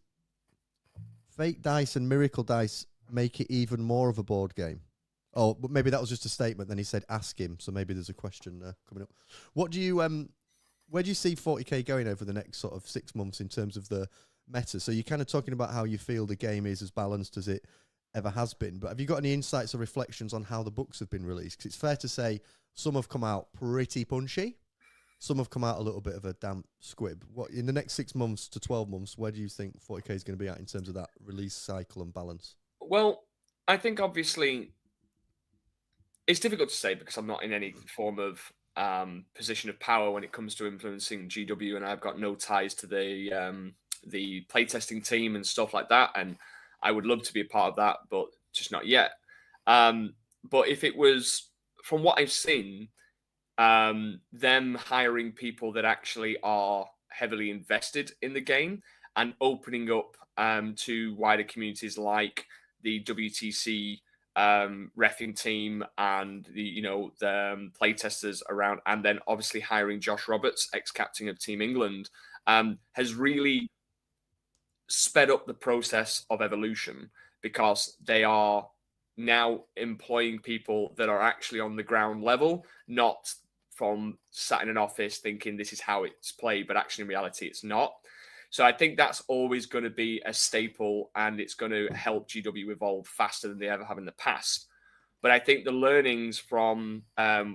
fake dice and miracle dice make it even more of a board game. Oh, but maybe that was just a statement. Then he said, ask him. So maybe there's a question coming up. What do you, where do you see 40K going over the next sort of 6 months in terms of the meta? So you're kind of talking about how you feel the game is as balanced as it ever has been. But have you got any insights or reflections on how the books have been released? Because it's fair to say some have come out pretty punchy. Some have come out a little bit of a damp squib. What in the next 6 months to 12 months, where do you think 40K is going to be at in terms of that release cycle and balance? Well, I think obviously it's difficult to say because I'm not in any form of position of power when it comes to influencing GW, and I've got no ties to the playtesting team and stuff like that. And I would love to be a part of that, but just not yet. But if it was, from what I've seen, them hiring people that actually are heavily invested in the game and opening up to wider communities like the WTC reffing team and the playtesters around, and then obviously hiring Josh Roberts, ex-captain of Team England, has really sped up the process of evolution, because they are now employing people that are actually on the ground level, not from sat in an office thinking this is how it's played, but actually in reality it's not. So I think that's always going to be a staple, and it's going to help GW evolve faster than they ever have in the past. But I think the learnings from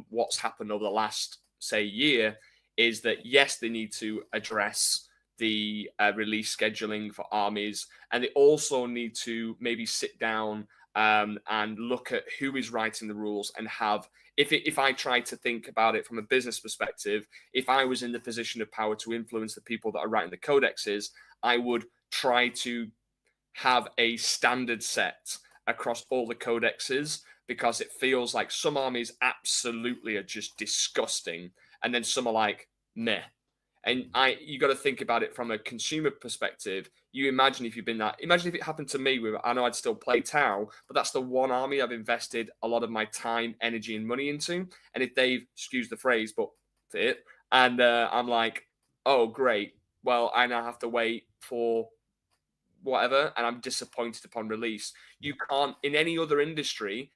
what's happened over the last, say, year is that, yes, they need to address the release scheduling for armies, and they also need to maybe sit down and look at who is writing the rules and have, if I try to think about it from a business perspective, if I was in the position of power to influence the people that are writing the codexes, I would try to have a standard set across all the codexes, because it feels like some armies absolutely are just disgusting, and then some are like meh. And you got to think about it from a consumer perspective. You imagine if you've been that. Imagine if it happened to me. I know I'd still play Tau, but that's the one army I've invested a lot of my time, energy, and money into. And if they've, excuse the phrase, but it, and I'm like, oh great, well I now have to wait for whatever, and I'm disappointed upon release. You can't, in any other industry,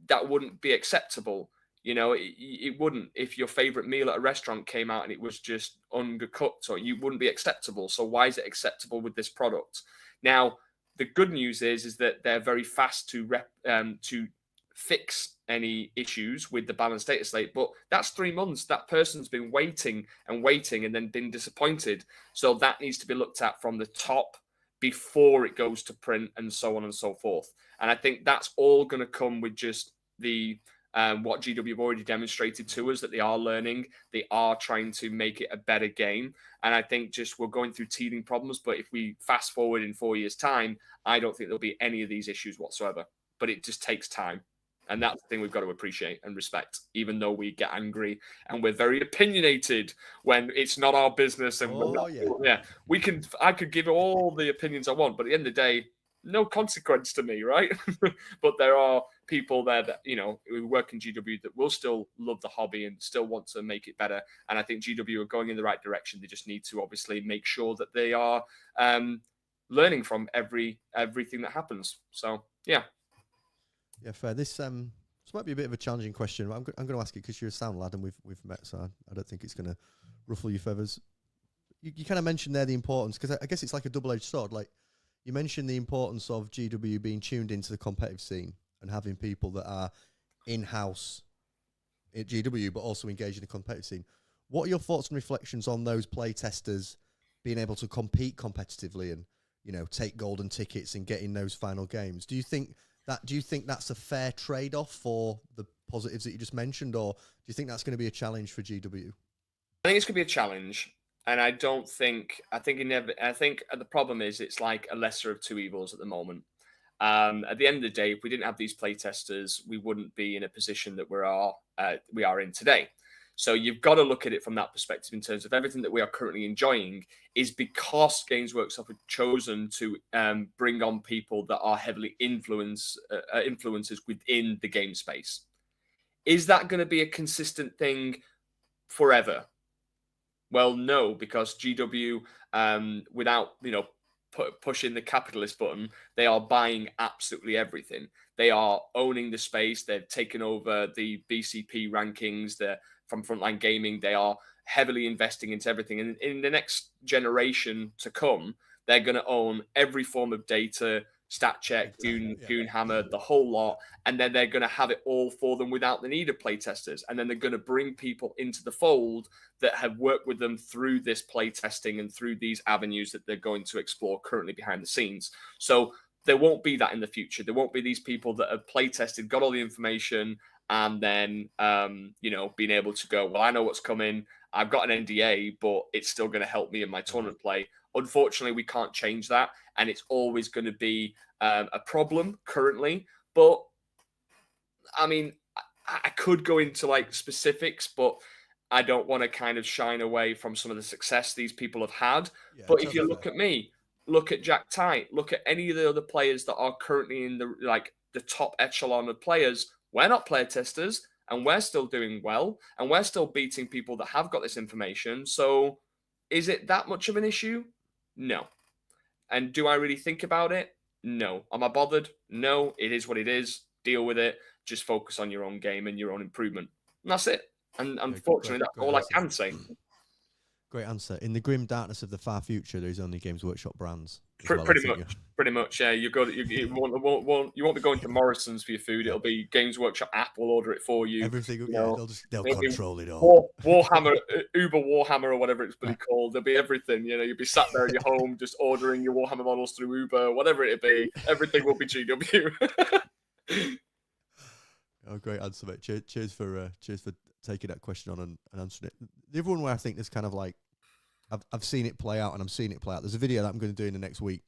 that wouldn't be acceptable. It wouldn't. If your favorite meal at a restaurant came out and it was just undercooked, or you wouldn't be acceptable. So why is it acceptable with this product? Now, the good news is that they're very fast to fix any issues with the balanced data slate. But that's 3 months. That person's been waiting and waiting and then been disappointed. So that needs to be looked at from the top before it goes to print, and so on and so forth. And I think that's all going to come with just the what GW have already demonstrated to us, that they are learning, they are trying to make it a better game. And I think just we're going through teething problems, but if we fast forward in 4 years' time, I don't think there'll be any of these issues whatsoever. But it just takes time. And that's the thing we've got to appreciate and respect, even though we get angry and we're very opinionated when it's not our business. And I could give all the opinions I want, but at the end of the day, no consequence to me, right? But there are people there that, who work in GW that will still love the hobby and still want to make it better. And I think GW are going in the right direction. They just need to obviously make sure that they are learning from everything that happens. So, yeah. Yeah, fair. This might be a bit of a challenging question, but I'm going to ask it because you're a sound lad and we've met, so I don't think it's going to ruffle your feathers. You kind of mentioned there the importance, because I guess it's like a double-edged sword. Like, you mentioned the importance of GW being tuned into the competitive scene and having people that are in-house at GW, but also engaged in the competitive scene. What are your thoughts and reflections on those play testers being able to compete competitively and, take golden tickets and get in those final games? Do you think that's a fair trade-off for the positives that you just mentioned, or do you think that's going to be a challenge for GW? I think it's going to be a challenge. And I think the problem is it's like a lesser of two evils at the moment. At the end of the day, if we didn't have these playtesters, we wouldn't be in a position that we are in today. So you've got to look at it from that perspective, in terms of everything that we are currently enjoying is because Games Workshop have chosen to bring on people that are heavily influencers within the game space. Is that going to be a consistent thing forever? Well, no, because GW, without pushing the capitalist button, they are buying absolutely everything. They are owning the space. They've taken over the BCP rankings. From Frontline Gaming, they are heavily investing into everything. And in the next generation to come, they're going to own every form of data, stat check, Goonhammer, the whole lot. And then they're going to have it all for them without the need of playtesters. And then they're going to bring people into the fold that have worked with them through this playtesting and through these avenues that they're going to explore currently behind the scenes. So there won't be that in the future. There won't be these people that have playtested, got all the information, and then, being able to go, well, I know what's coming. I've got an NDA, but it's still going to help me in my tournament play. Unfortunately, we can't change that. And it's always going to be a problem currently. But, I mean, I could go into like specifics, but I don't want to kind of shine away from some of the success these people have had. Yeah, but if you look at me, look at Jack Tite, look at any of the other players that are currently in the top echelon of players. We're not player testers, and we're still doing well, and we're still beating people that have got this information. So is it that much of an issue? No. And do I really think about it? No. Am I bothered? No. It is what it is. Deal with it. Just focus on your own game and your own improvement. And that's it. And unfortunately, that's all I can say. Great answer. In the grim darkness of the far future, there is only Games Workshop brands. Pretty much, yeah. You won't be going to Morrison's for your food. It'll be Games Workshop app will order it for you. Everything, they'll It'll be control it all. Warhammer, Uber Warhammer, or whatever it's bloody called. There'll be everything. You'll be sat there at your home just ordering your Warhammer models through Uber, whatever it be. Everything will be GW. Oh, great answer, mate. Cheers for taking that question on and answering it. The other one where I think there's kind of like I've seen it play out, and I'm seeing it play out. There's a video that I'm going to do in the next week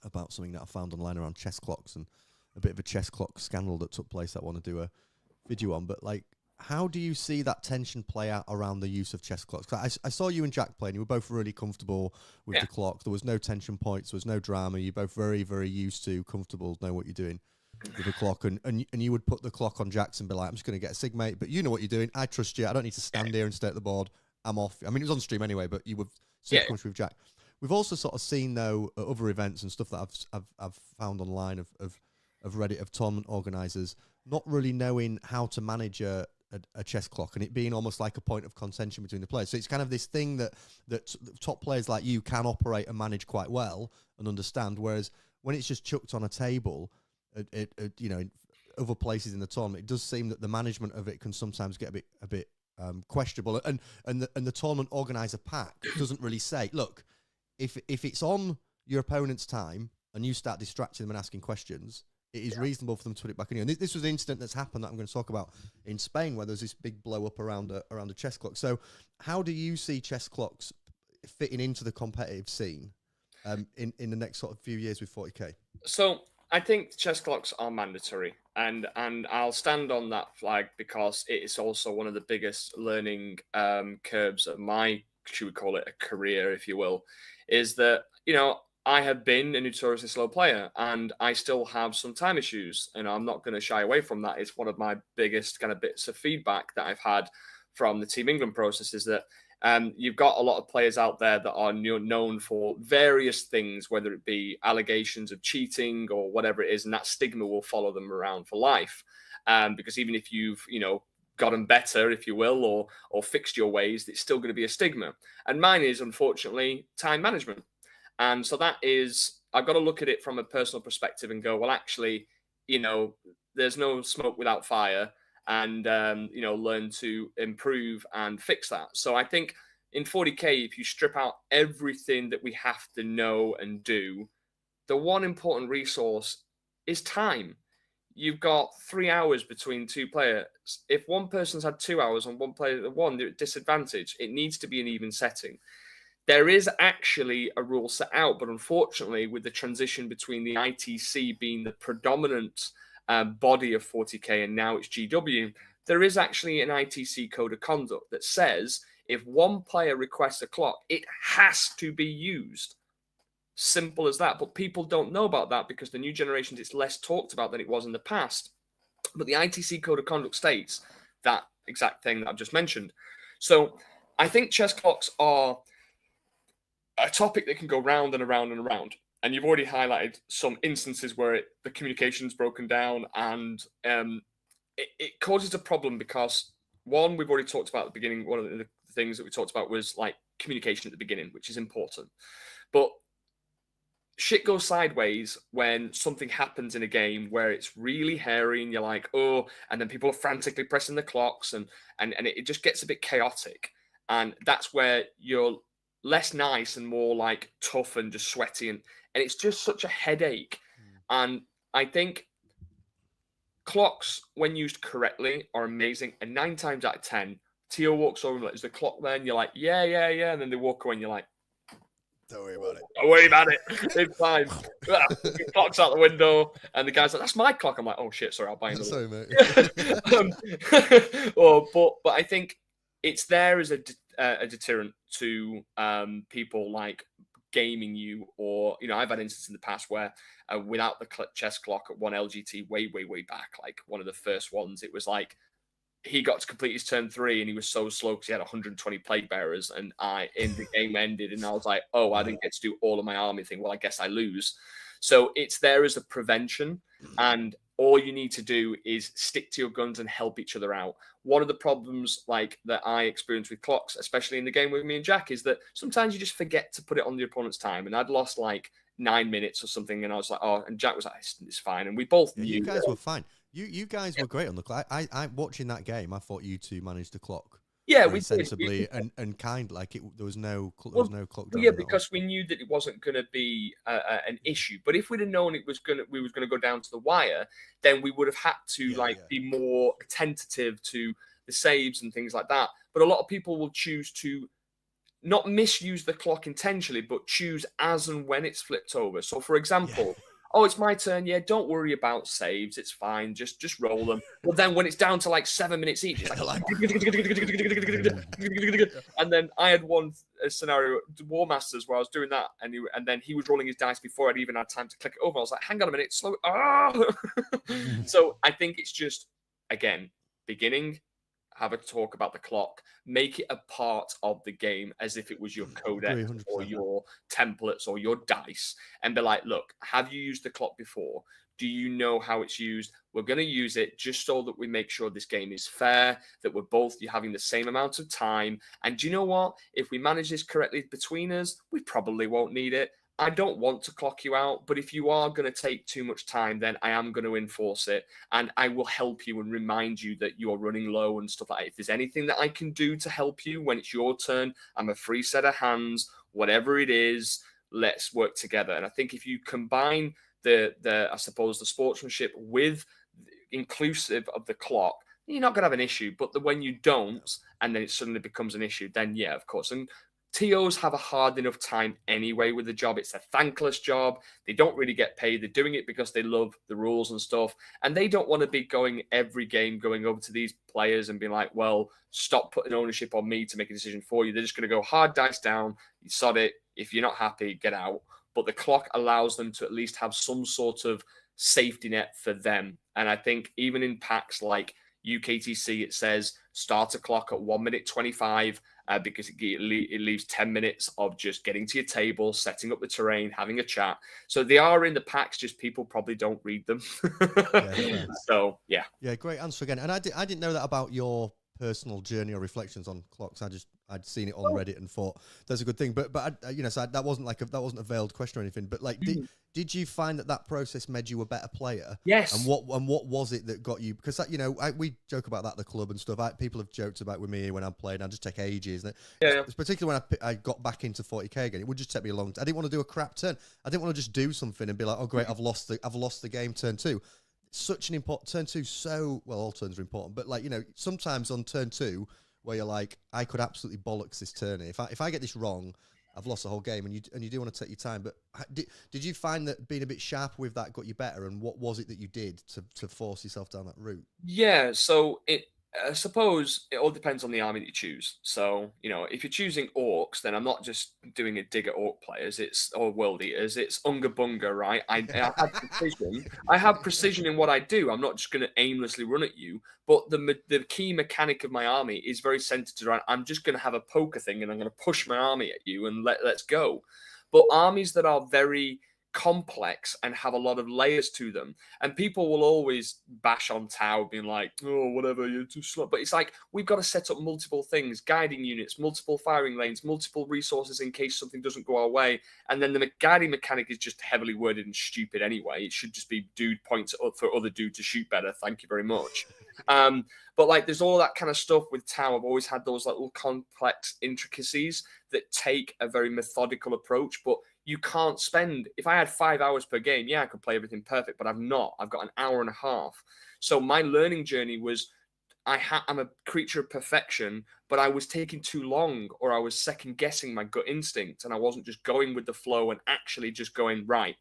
about something that I found online around chess clocks and a bit of a chess clock scandal that took place that I want to do a video on. But like, how do you see that tension play out around the use of chess clocks? 'Cause I saw you and Jack playing. You were both really comfortable with the clock. There was no tension points. There was no drama. You're both very, very used to, comfortable, know what you're doing with the clock. And you would put the clock on Jack's and be like, I'm just going to get a sig, mate, but you know what you're doing. I trust you. I don't need to stand here and stay at the board. I'm off. I mean, it was on stream anyway, but you were super comfortable with Jack. We've also sort of seen, though, at other events and stuff that I've found online of Reddit, of tournament organisers, not really knowing how to manage a chess clock, and it being almost like a point of contention between the players. So it's kind of this thing that top players like you can operate and manage quite well and understand, whereas when it's just chucked on a table, in other places in the tournament, it does seem that the management of it can sometimes get a bit questionable, and the tournament organizer pack doesn't really say, look, if it's on your opponent's time and you start distracting them and asking questions, it is reasonable for them to put it back in you. And this was an incident that's happened that I'm going to talk about in Spain, where there's this big blow up around a chess clock. So how do you see chess clocks fitting into the competitive scene in the next sort of few years with 40k? So I think chess clocks are mandatory, and I'll stand on that flag because it is also one of the biggest learning curves of my, should we call it a career, if you will, is that, I have been a notoriously slow player and I still have some time issues, and I'm not going to shy away from that. It's one of my biggest kind of bits of feedback that I've had from the Team England process, is that you've got a lot of players out there that are known for various things, whether it be allegations of cheating or whatever it is, and that stigma will follow them around for life. Because even if you've, gotten better, if you will, or fixed your ways, it's still going to be a stigma. And mine is, unfortunately, time management. And so that is, I've got to look at it from a personal perspective and go, well, actually, there's no smoke without fire. And learn to improve and fix that. So I think in 40k, if you strip out everything that we have to know and do, the one important resource is time. You've got 3 hours between two players. If one person's had 2 hours and one player at one, they're at disadvantage. It needs to be an even setting. There is actually a rule set out, but unfortunately, with the transition between the ITC being the predominant body of 40k and now it's GW, there is actually an ITC code of conduct that says if one player requests a clock, it has to be used. Simple as that. But people don't know about that because the new generations, it's less talked about than it was in the past. But the ITC code of conduct states that exact thing that I've just mentioned. So I think chess clocks are a topic that can go round and around and around. And you've already highlighted some instances where the communication's broken down, and it causes a problem because, one, we've already talked about at the beginning. One of the things that we talked about was like communication at the beginning, which is important. But shit goes sideways when something happens in a game where it's really hairy and you're like, oh, and then people are frantically pressing the clocks and it just gets a bit chaotic. And that's where you're less nice and more like tough and just sweaty, and it's just such a headache. And I think clocks, when used correctly, are amazing. And 9 times out of 10, Tio walks over and like, is the clock there? And you're like, yeah. And then they walk away and you're like, don't worry about it. Don't worry about it. It's fine. The clock's out the window. And the guy's like, that's my clock. I'm like, oh shit, sorry, I'll buy another. Sorry, mate. But I think it's there as a deterrent to people like gaming you, or I've had instances in the past where without the chess clock at one LGT way back, like one of the first ones, it was like he got to complete his turn 3 and he was so slow because he had 120 plague bearers, and the game ended and I was like, oh, I didn't get to do all of my army thing. Well, I guess I lose. So it's there as a prevention, and all you need to do is stick to your guns and help each other out. One of the problems like that I experience with clocks, especially in the game with me and Jack, is that sometimes you just forget to put it on the opponent's time. And I'd lost like 9 minutes or something, and I was like, oh, and Jack was like, it's fine. And we both knew. You guys were fine. You guys were great on the clock. I watching that game, I thought you two managed to clock. Yeah, very we sensibly did. and kind like it. There was no clock. Well, yeah, because we knew that it wasn't going to be an issue. But if we'd have known we was going to go down to the wire, then we would have had to be more attentive to the saves and things like that. But a lot of people will choose to not misuse the clock intentionally, but choose as and when it's flipped over. So, for example. Oh, it's my turn. Yeah, don't worry about saves. It's fine. Just roll them. But then when it's down to like 7 minutes each, it's like and then I had one scenario, War Masters, where I was doing that, and then he was rolling his dice before I'd even had time to click it over. I was like, hang on a minute, slow. So I think it's just, again, beginning, have a talk about the clock, make it a part of the game as if it was your codex 100%. or your templates or your dice, and be like, look, have you used the clock before? Do you know how it's used? We're going to use it just so that we make sure this game is fair, that we're both having the same amount of time. And do you know what? If we manage this correctly between us, we probably won't need it. I don't want to clock you out, but if you are going to take too much time, then I am going to enforce it, and I will help you and remind you that you're running low and stuff like that. If there's anything that I can do to help you when it's your turn, I'm a free set of hands, whatever it is, let's work together. And I think if you combine the I suppose the sportsmanship with inclusive of the clock, you're not going to have an issue. But when you don't, and then it suddenly becomes an issue, then yeah, of course. And TOs have a hard enough time anyway with the job. It's a thankless job. They don't really get paid. They're doing it because they love the rules and stuff. And they don't want to be going every game, going over to these players and being like, well, stop putting ownership on me to make a decision for you. They're just going to go hard dice down. You sod it. If you're not happy, get out. But the clock allows them to at least have some sort of safety net for them. And I think even in packs like UKTC, it says start a clock at 1 minute 25 because it leaves 10 minutes of just getting to your table, setting up the terrain, having a chat. So they are in the packs, just people probably don't read them. So, yeah. Yeah, great answer again. And I didn't know that about your personal journey or reflections on clocks. I'd seen it on Reddit and thought that's a good thing. But so that wasn't a veiled question or anything. But like, did you find that process made you a better player? Yes. And what was it that got you? Because we joke about that at the club and stuff. People have joked about with me when I'm playing. I just take ages. And it's particularly when I got back into 40k again. It would just take me a long time. I didn't want to do a crap turn. I didn't want to just do something and be like, oh great, I've lost the game turn 2. Such an important turn 2. So well, all turns are important, but sometimes on turn 2 where you're like, I could absolutely bollocks this turn. If I get this wrong, I've lost the whole game, and you do want to take your time. But did you find that being a bit sharp with that got you better? And what was it that you did to force yourself down that route? Yeah, so I suppose it all depends on the army that you choose. So, if you're choosing orcs, then I'm not just doing a dig at orc players, or world eaters, it's unga bunga, right? I have precision. I have precision in what I do. I'm not just going to aimlessly run at you. But the key mechanic of my army is very centered around, I'm just going to have a poker thing and I'm going to push my army at you and let's go. But armies that are very complex and have a lot of layers to them, and people will always bash on Tau being like, oh whatever, you're too slow, but it's like we've got to set up multiple things, guiding units, multiple firing lanes, multiple resources in case something doesn't go our way. And then the guiding mechanic is just heavily worded and stupid anyway. It should just be dude points up for other dude to shoot better, thank you very much. But like there's all that kind of stuff with Tau. I've always had those little complex intricacies that take a very methodical approach, but you can't spend, if I had 5 hours per game, I could play everything perfect, but I've not. I've got an hour and a half. So my learning journey was, I'm a creature of perfection, but I was taking too long, or I was second guessing my gut instinct, and I wasn't just going with the flow and actually just going, right,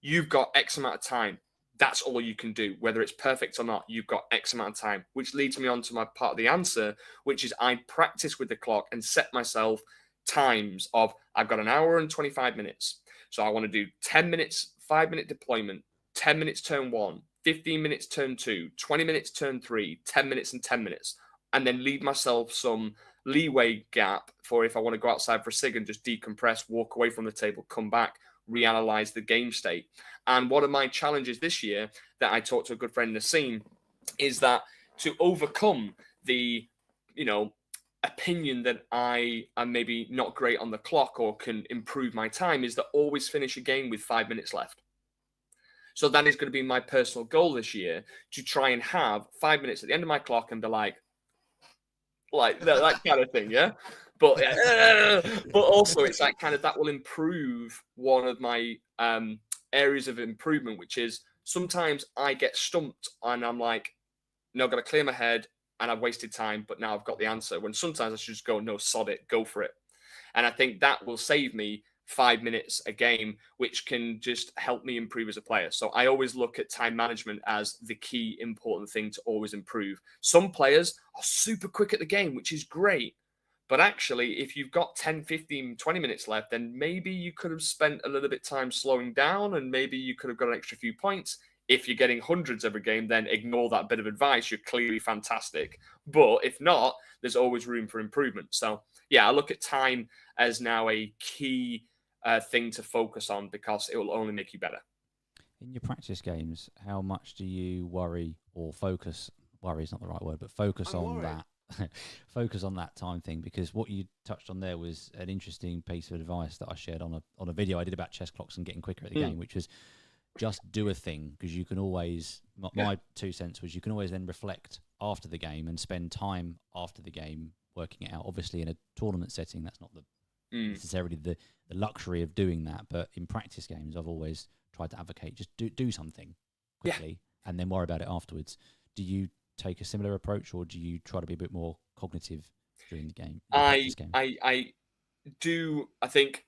you've got X amount of time. That's all you can do. Whether it's perfect or not, you've got X amount of time, which leads me on to my part of the answer, which is I practice with the clock and set myself times of, I've got an hour and 25 minutes. So I want to do 10 minutes, 5-minute deployment, 10 minutes turn 1, 15 minutes turn 2, 20 minutes turn 3, 10 minutes and 10 minutes. And then leave myself some leeway gap for if I want to go outside for a cig and just decompress, walk away from the table, come back. reanalyze the game state. And one of my challenges this year that I talked to a good friend in the scene is that to overcome the, opinion that I am maybe not great on the clock or can improve my time is to always finish a game with 5 minutes left. So that is going to be my personal goal this year, to try and have 5 minutes at the end of my clock and be like that kind of thing, yeah. But also it's like kind of that will improve one of my areas of improvement, which is sometimes I get stumped and I'm like, no, I've got to clear my head and I've wasted time, but now I've got the answer. When sometimes I should just go, no, sod it, go for it. And I think that will save me 5 minutes a game, which can just help me improve as a player. So I always look at time management as the key important thing to always improve. Some players are super quick at the game, which is great. But actually, if you've got 10, 15, 20 minutes left, then maybe you could have spent a little bit of time slowing down and maybe you could have got an extra few points. If you're getting hundreds every game, then ignore that bit of advice. You're clearly fantastic. But if not, there's always room for improvement. So, yeah, I look at time as now a key thing to focus on because it will only make you better. In your practice games, how much do you worry or focus? Worry is not the right word, but focus on that. Focus on that time thing, because what you touched on there was an interesting piece of advice that I shared on a video I did about chess clocks and getting quicker at the game, which was just do a thing, because you can always, my 2 cents was, you can always then reflect after the game and spend time after the game working it out. Obviously, in a tournament setting, that's not necessarily the luxury of doing that, but in practice games, I've always tried to advocate just do something quickly and then worry about it afterwards. Do you take a similar approach, or do you try to be a bit more cognitive during the game? I do. I think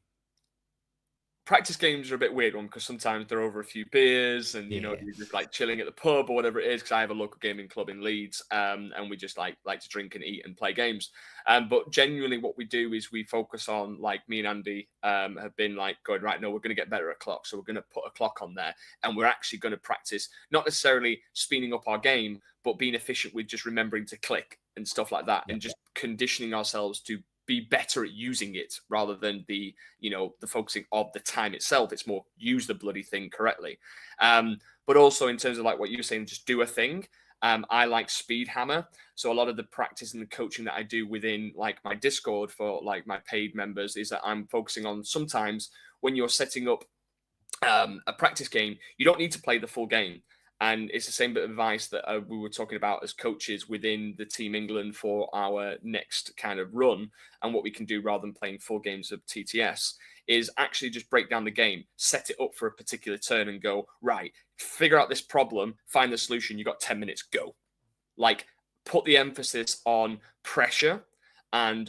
practice games are a bit weird one because sometimes they're over a few beers and you're just like chilling at the pub or whatever it is, because I have a local gaming club in Leeds and we just like to drink and eat and play games. But genuinely what we do is we focus on, like, me and Andy have been like going, right, no, we're going to get better at clocks. So we're going to put a clock on there and we're actually going to practice not necessarily speeding up our game, but being efficient with just remembering to click and stuff like that and just conditioning ourselves to be better at using it rather than the focusing of the time itself. It's more use the bloody thing correctly. But also in terms of like what you were saying, just do a thing. I like speed hammer. So a lot of the practice and the coaching that I do within like my Discord for like my paid members is that I'm focusing on, sometimes when you're setting up a practice game, you don't need to play the full game. And it's the same bit of advice that we were talking about as coaches within the Team England for our next kind of run. And what we can do rather than playing full games of TTS is actually just break down the game, set it up for a particular turn and go, right, figure out this problem, find the solution. You got 10 minutes, go. Like, put the emphasis on pressure and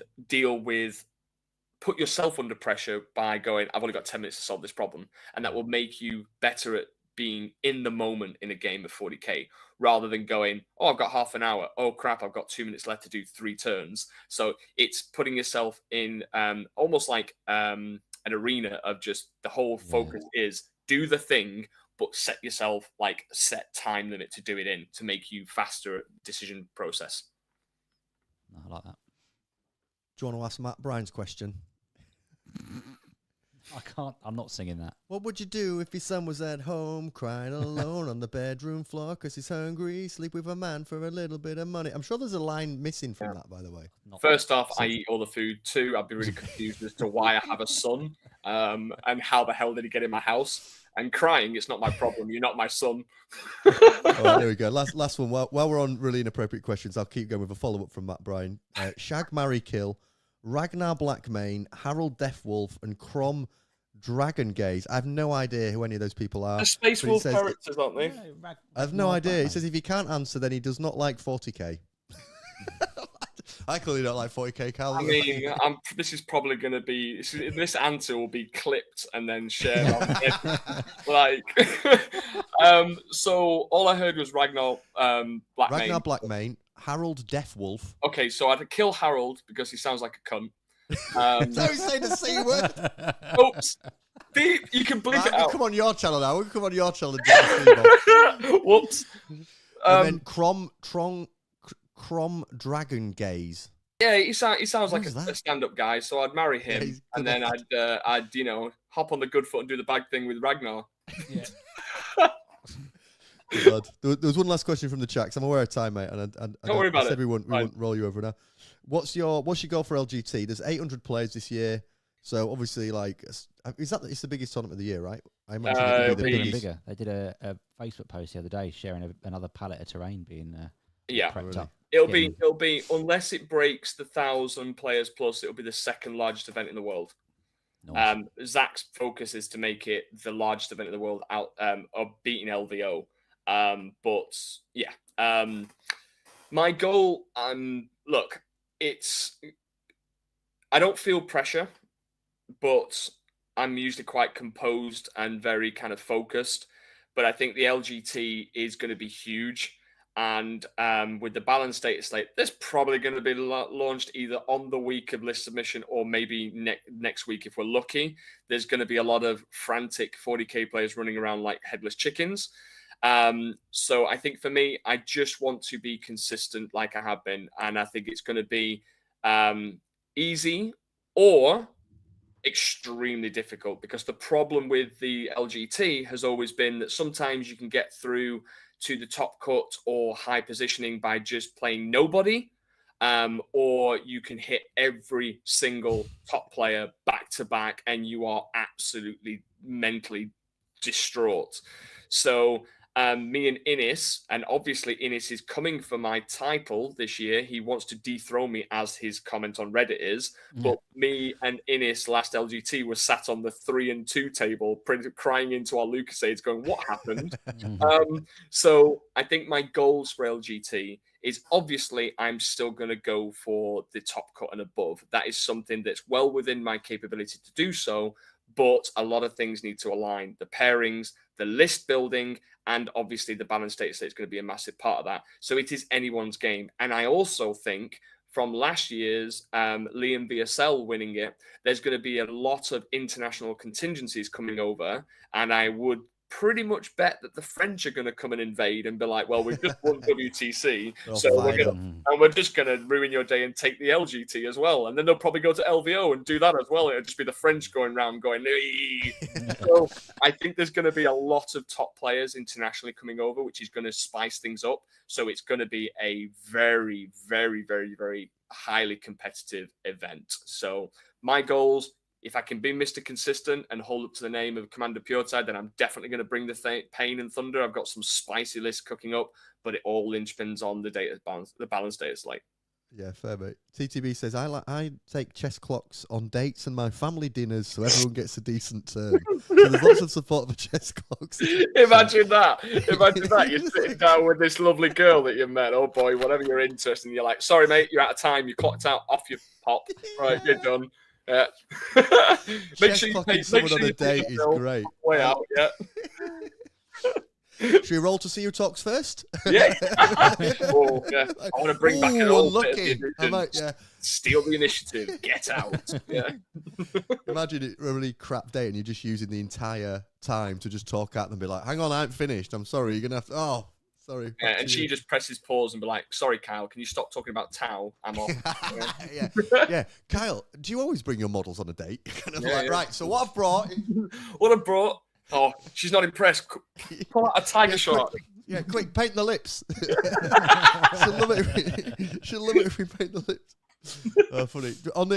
put yourself under pressure by going, I've only got 10 minutes to solve this problem. And that will make you better at being in the moment in a game of 40k, rather than going, oh, I've got half an hour. Oh crap, I've got 2 minutes left to do 3 turns. So it's putting yourself in almost like an arena of just the whole focus is do the thing, but set yourself like set time limit to do it in to make you faster at decision process. I like that. Do you want to ask Matt Bryan's question? I can't. I'm not singing that. What would you do if your son was at home crying alone on the bedroom floor because he's hungry, sleep with a man for a little bit of money? I'm sure there's a line missing from that, by the way. First off, I eat all the food too. I'd be really confused as to why I have a son and how the hell did he get in my house? And crying, it's not my problem. You're not my son. All right, there we go. Last one. While we're on really inappropriate questions, I'll keep going with a follow-up from Matt Bryan. Shag, marry, kill. Ragnar Blackmane, Harold Deathwolf, and Crom Dragon Gaze. I have no idea who any of those people are. They're Space Wolf characters, aren't they? I have no idea. He says if he can't answer, then he does not like 40k. I clearly don't like 40k, Cal. I mean, this is probably going to be... This answer will be clipped and then shared on so all I heard was Ragnar Blackmane. Ragnar Blackmane, Harold Deathwolf. Okay, so I'd kill Harold because he sounds like a cunt. Don't say the C word. Oops. You can bleep it out. We'll come on your channel now. We'll come on your channel and do the C word. Whoops. And then Crom Dragon Gaze. Yeah, he sounds like Who's a that? stand-up guy, so I'd marry Yeah, him, he's and good then I'd hop on the good foot and do the bag thing with Ragnar. Yeah. Good lad. There was one last question from the chat, 'cause I'm aware of time, mate, and Don't worry about I said it. we wouldn't roll you over now. What's your goal for LGT? There's 800 players this year, so obviously, like, it's the biggest tournament of the year, right? I imagine it it'll would be the be- biggest. Bigger. They did a Facebook post the other day sharing another pallet of terrain being Yeah. prepped up. It'll Getting- be unless it breaks the 1,000 players plus, it'll be the second largest event in the world. Nice. Zach's focus is to make it the largest event in the world out of beating LVO. But yeah, my goal. Look, I don't feel pressure, but I'm usually quite composed and very kind of focused. But I think the LGT is going to be huge. And with the balance status slate, there's probably going to be launched either on the week of list submission or maybe next week if we're lucky. There's going to be a lot of frantic 40k players running around like headless chickens. So I think for me, I just want to be consistent like I have been. And I think it's going to be easy or extremely difficult, because the problem with the LGT has always been that sometimes you can get through to the top cut or high positioning by just playing nobody, or you can hit every single top player back to back and you are absolutely mentally distraught. So me and Innis, and obviously Innis is coming for my title this year. He wants to dethrone me, as his comment on Reddit is. But me and Innis last LGT were sat on the 3 and 2 table, crying into our Lucasades, going, "What happened?" So I think my goals for LGT is obviously I'm still going to go for the top cut and above. That is something that's well within my capability to do so. But a lot of things need to align. The pairings, the list building, and obviously the balance state is going to be a massive part of that. So it is anyone's game. And I also think from last year's Liam VSL winning it, there's going to be a lot of international contingencies coming over. And I would pretty much bet that the French are going to come and invade and be like, well, we've just won WTC, so we're just going to ruin your day and take the LGT as well. And then they'll probably go to LVO and do that as well. It'll just be the French going around going, so I think there's going to be a lot of top players internationally coming over, which is going to spice things up. So it's going to be a very, very, very, very highly competitive event. So my goals, if I can be Mr. Consistent and hold up to the name of Commander Puretide, then I'm definitely going to bring the pain and thunder. I've got some spicy lists cooking up, but it all linchpins on the balance data slate. Yeah, fair, mate. TTB says, I take chess clocks on dates and my family dinners so everyone gets a decent turn. So there's lots of support for chess clocks. Imagine that. You're sitting down with this lovely girl that you met. Oh boy, whatever you're interested in. You're like, sorry, mate, you're out of time. You clocked out, off your pop. Right, you're done. Yeah. Make sure you pay someone on a date is great. Way out, yeah. Should we roll to see who talks first? Yeah. Oh, yeah. I want to bring back an old bit of the might, yeah. Steal the initiative. Get out. Yeah. Imagine it a really crap date and you're just using the entire time to just talk at them and be like, hang on, I haven't finished. I'm sorry. You're going to have to... Oh, sorry. Yeah, and she just presses pause and be like, sorry, Kyle, can you stop talking about Tau? I'm off. Yeah. Kyle, do you always bring your models on a date? Kind of right, so what I've brought... Oh, she's not impressed. Pull out a tiger shot. Quick, paint the lips. She'll love it if we paint the lips. Oh, funny. On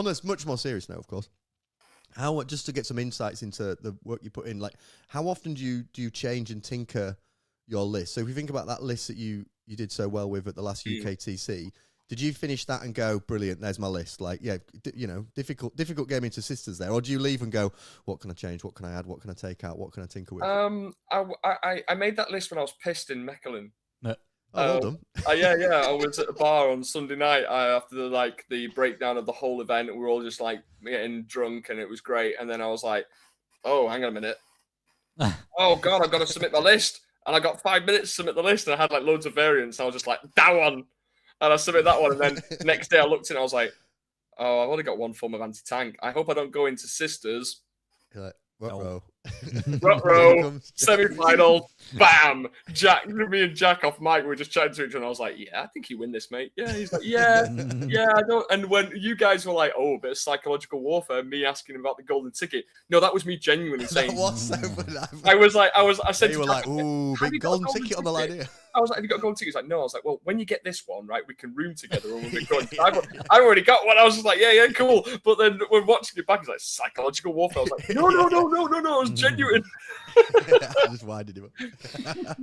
a much more serious note, of course. How, just to get some insights into the work you put in, like how often do you change and tinker your list? So if you think about that list that you did so well with at the last UKTC, did you finish that and go, brilliant, there's my list? Like, difficult game into sisters there. Or do you leave and go, what can I change? What can I add? What can I take out? What can I tinker with? I made that list when I was pissed in Mechelen. Well done. Yeah. I was at a bar on Sunday night after the breakdown of the whole event. We were all just like getting drunk and it was great. And then I was like, oh, hang on a minute. Oh, God, I've got to submit my list. And I got 5 minutes to submit the list and I had like loads of variants. I was just like, that one. And I submitted that one. And then the next day I looked and I was like, oh, I've only got one form of anti-tank. I hope I don't go into sisters. You're like, what row? Ruh-roh, semi-final, bam! Me and Jack off mic were just chatting to each other, and I was like, yeah, I think you win this, mate. Yeah, he's like, yeah, I don't. And when you guys were like, oh, a bit of psychological warfare, me asking him about the golden ticket. No, that was me genuinely saying. That was so funny. I said you to were Jack, like, ooh, big golden ticket on the line here. I was like, have you got a golden ticket? He's like, no. I was like, well, when you get this one, right, we can room together and we'll be good. I've already got one. I was just like, yeah, cool. But then we're watching it back. He's like, psychological warfare. I was like, no. It was genuine. I just winded him up.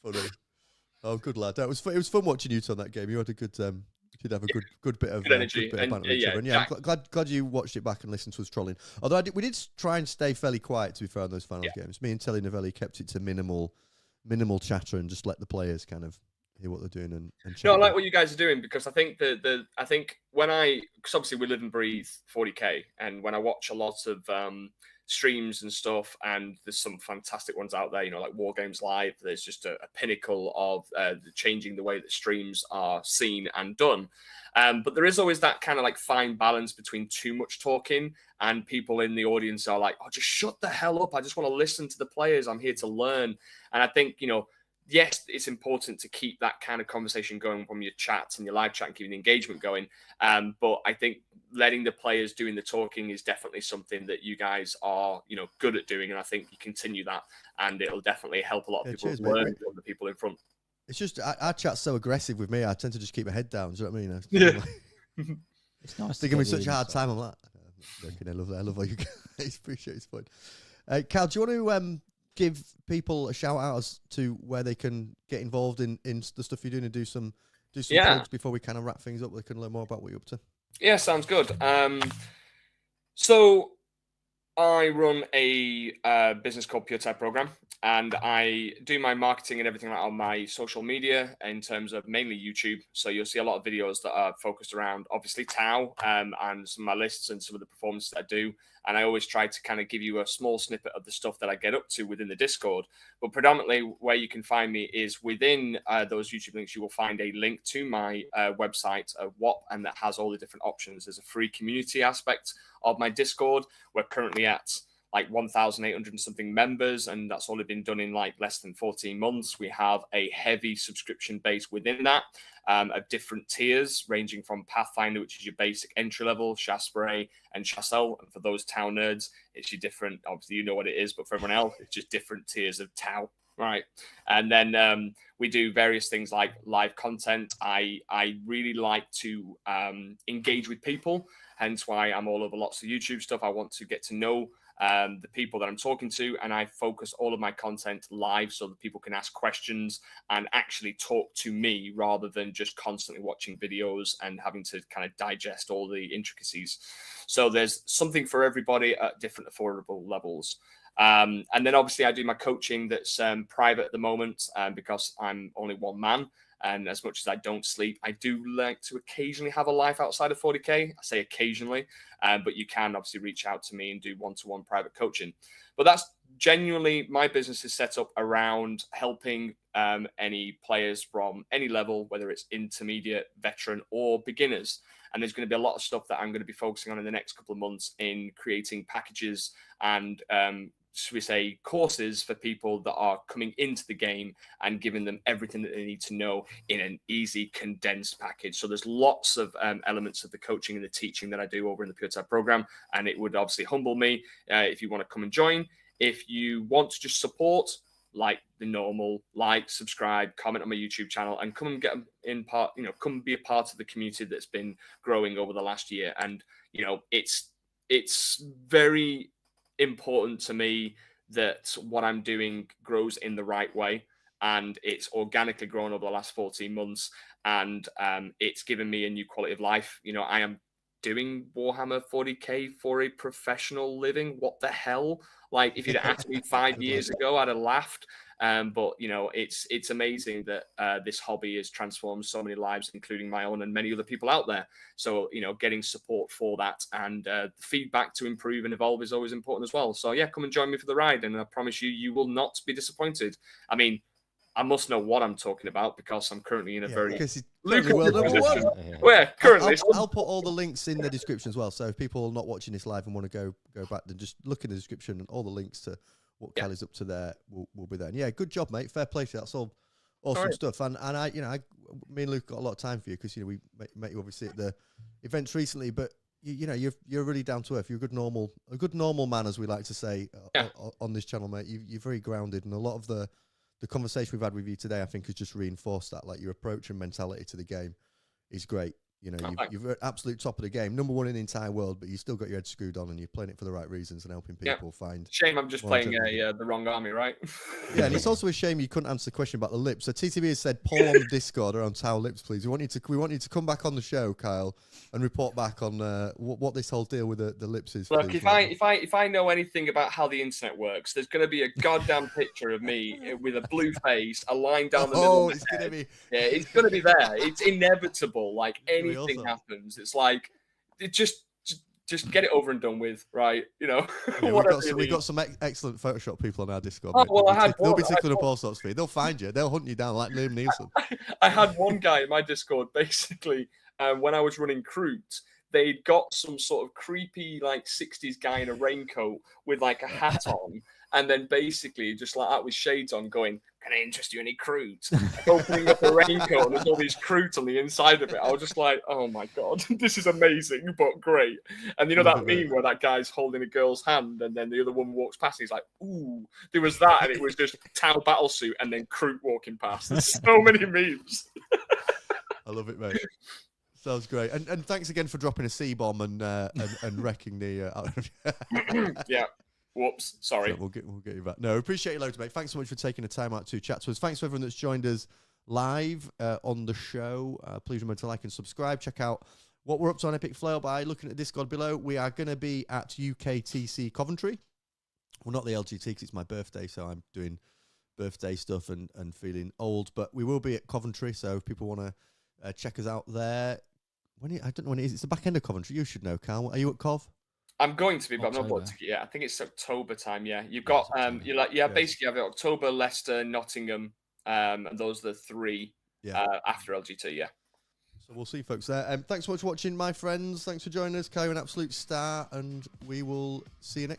Funny. Oh, good lad. It was fun watching you on that game. You had a good. You did have a good bit of energy. Good bit of banter with each other. And yeah, I'm glad you watched it back and listened to us trolling. Although we did try and stay fairly quiet, to be fair, on those finals games. Me and Telly Novelli kept it to minimal chatter and just let the players kind of hear what they're doing and no, I like what you guys are doing, because I think I think because obviously we live and breathe 40k, and when I watch a lot of streams and stuff, and there's some fantastic ones out there, you know, like War Games Live. There's just a pinnacle of changing the way that streams are seen and done. But there is always that kind of like fine balance between too much talking and people in the audience are like, oh, just shut the hell up. I just want to listen to the players. I'm here to learn. And I think, you know, yes, it's important to keep that kind of conversation going from your chats and your live chat and keeping the engagement going. But I think letting the players doing the talking is definitely something that you guys are, you know, good at doing. And I think you continue that, and it'll definitely help a lot of people learn from the people in front. It's just our chat's so aggressive with me. I tend to just keep my head down. Do you know what I mean? Yeah. It's nice. They give me such a hard time. I'm like, I love all you guys. Appreciate it's fun. Cal, do you want to give people a shout out as to where they can get involved in the stuff you're doing and do some plugs before we kind of wrap things up? They can learn more about what you're up to. Yeah, sounds good. So I run a business called Pure Tech Program, and I do my marketing and everything on my social media in terms of mainly YouTube. So you'll see a lot of videos that are focused around obviously Tau and some of my lists and some of the performances that I do. And I always try to kind of give you a small snippet of the stuff that I get up to within the Discord. But predominantly where you can find me is within those YouTube links. You will find a link to my website, WAP, and that has all the different options. There's a free community aspect of my Discord. We're currently at like 1,800 and something members, and that's only been done in like less than 14 months. We have a heavy subscription base within that of different tiers, ranging from Pathfinder, which is your basic entry level, Shaspray and Chassel. And for those Tau nerds, it's your different, obviously you know what it is, but for everyone else, it's just different tiers of Tau. Right. And then we do various things like live content. I really like to engage with people, hence why I'm all over lots of YouTube stuff. I want to get to know the people that I'm talking to, and I focus all of my content live so that people can ask questions and actually talk to me rather than just constantly watching videos and having to kind of digest all the intricacies. So there's something for everybody at different affordable levels. And then obviously I do my coaching that's private at the moment because I'm only one man. And as much as I don't sleep, I do like to occasionally have a life outside of 40K. I say occasionally, but you can obviously reach out to me and do one-to-one private coaching. But that's genuinely, my business is set up around helping any players from any level, whether it's intermediate, veteran, or beginners. And there's going to be a lot of stuff that I'm going to be focusing on in the next couple of months in creating packages and should we say, courses for people that are coming into the game and giving them everything that they need to know in an easy, condensed package. So there's lots of elements of the coaching and the teaching that I do over in the Pure Tech program. And it would obviously humble me if you want to come and join. If you want to just support, like the normal, like, subscribe, comment on my YouTube channel, and come and get in part, you know, come be a part of the community that's been growing over the last year. And, you know, it's very important to me that what I'm doing grows in the right way, and it's organically grown over the last 14 months, and it's given me a new quality of life. You know, I am doing Warhammer 40k for a professional living. What the hell? Like, if you'd asked me 5 years ago, I'd have laughed. But you know, it's amazing that this hobby has transformed so many lives, including my own and many other people out there. So, you know, getting support for that and feedback to improve and evolve is always important as well. So yeah, come and join me for the ride, and I promise you, you will not be disappointed. I mean, I must know what I'm talking about because I'm currently in a very because it's lucrative world number position. one. Well, currently. I'll put all the links in the description as well. So if people are not watching this live and want to go back, then just look in the description and all the links to what Kelly's up to there will be there. And yeah, good job, mate. Fair play to you. That's all awesome stuff. And me and Luke got a lot of time for you because we met you obviously at the events recently, but you're really down to earth. You're a good normal man, as we like to say on this channel, mate. You're very grounded, and a lot of the conversation we've had with you today, I think, has just reinforced that. Like, your approach and mentality to the game is great. You're at absolute top of the game, number one in the entire world, but you still got your head screwed on and you're playing it for the right reasons and helping people find. Shame I'm just playing the wrong army, right? Yeah, and it's also a shame you couldn't answer the question about the lips. So TTV has said, poll on the Discord around Tower Lips, please. We want you to come back on the show, Kyle, and report back on what this whole deal with the lips is. Look, if I know anything about how the internet works, there's going to be a goddamn picture of me with a blue face, a line down the middle. Oh, it's going to be. Yeah, it's going to be there. It's inevitable. Like, anything happens. It's like, just get it over and done with, right? Yeah, we've got some excellent Photoshop people on our Discord. Oh, well, they'll be tickling up all sorts for you. They'll find you. They'll hunt you down like Liam Neeson. I had one guy in my Discord, basically, when I was running Crute, they'd got some sort of creepy, like, 60s guy in a raincoat with, like, a hat on, and then basically just like that with shades on going, can I interest you in any Crute? Opening up a raincoat and there's all these Crute on the inside of it. I was just like, oh my God, this is amazing, but great. And you know that meme where that guy's holding a girl's hand and then the other woman walks past and he's like, ooh, there was that, and it was just Tau battlesuit and then Crute walking past. There's so many memes. I love it, mate. Sounds great. And thanks again for dropping a C-bomb and wrecking the... Yeah. Whoops, sorry. So we'll get you back. No, appreciate you loads, mate. Thanks so much for taking the time out to chat to us. Thanks to everyone that's joined us live on the show. Please remember to like and subscribe. Check out what we're up to on Epic Flail by looking at the Discord below. We are going to be at UKTC Coventry. Well, not the LGT because it's my birthday, so I'm doing birthday stuff and feeling old. But we will be at Coventry, so if people want to check us out there. I don't know when it is. It's the back end of Coventry. You should know, Carl. Are you at Cov? I'm going to be, but I've not bought a ticket yet. I think it's October time. Yeah, you've got basically you have October, Leicester, Nottingham, and those are the three after LGT. Yeah. So we'll see, folks. There. Thanks so much for watching, my friends. Thanks for joining us. Kyle, an absolute star, and we will see you next.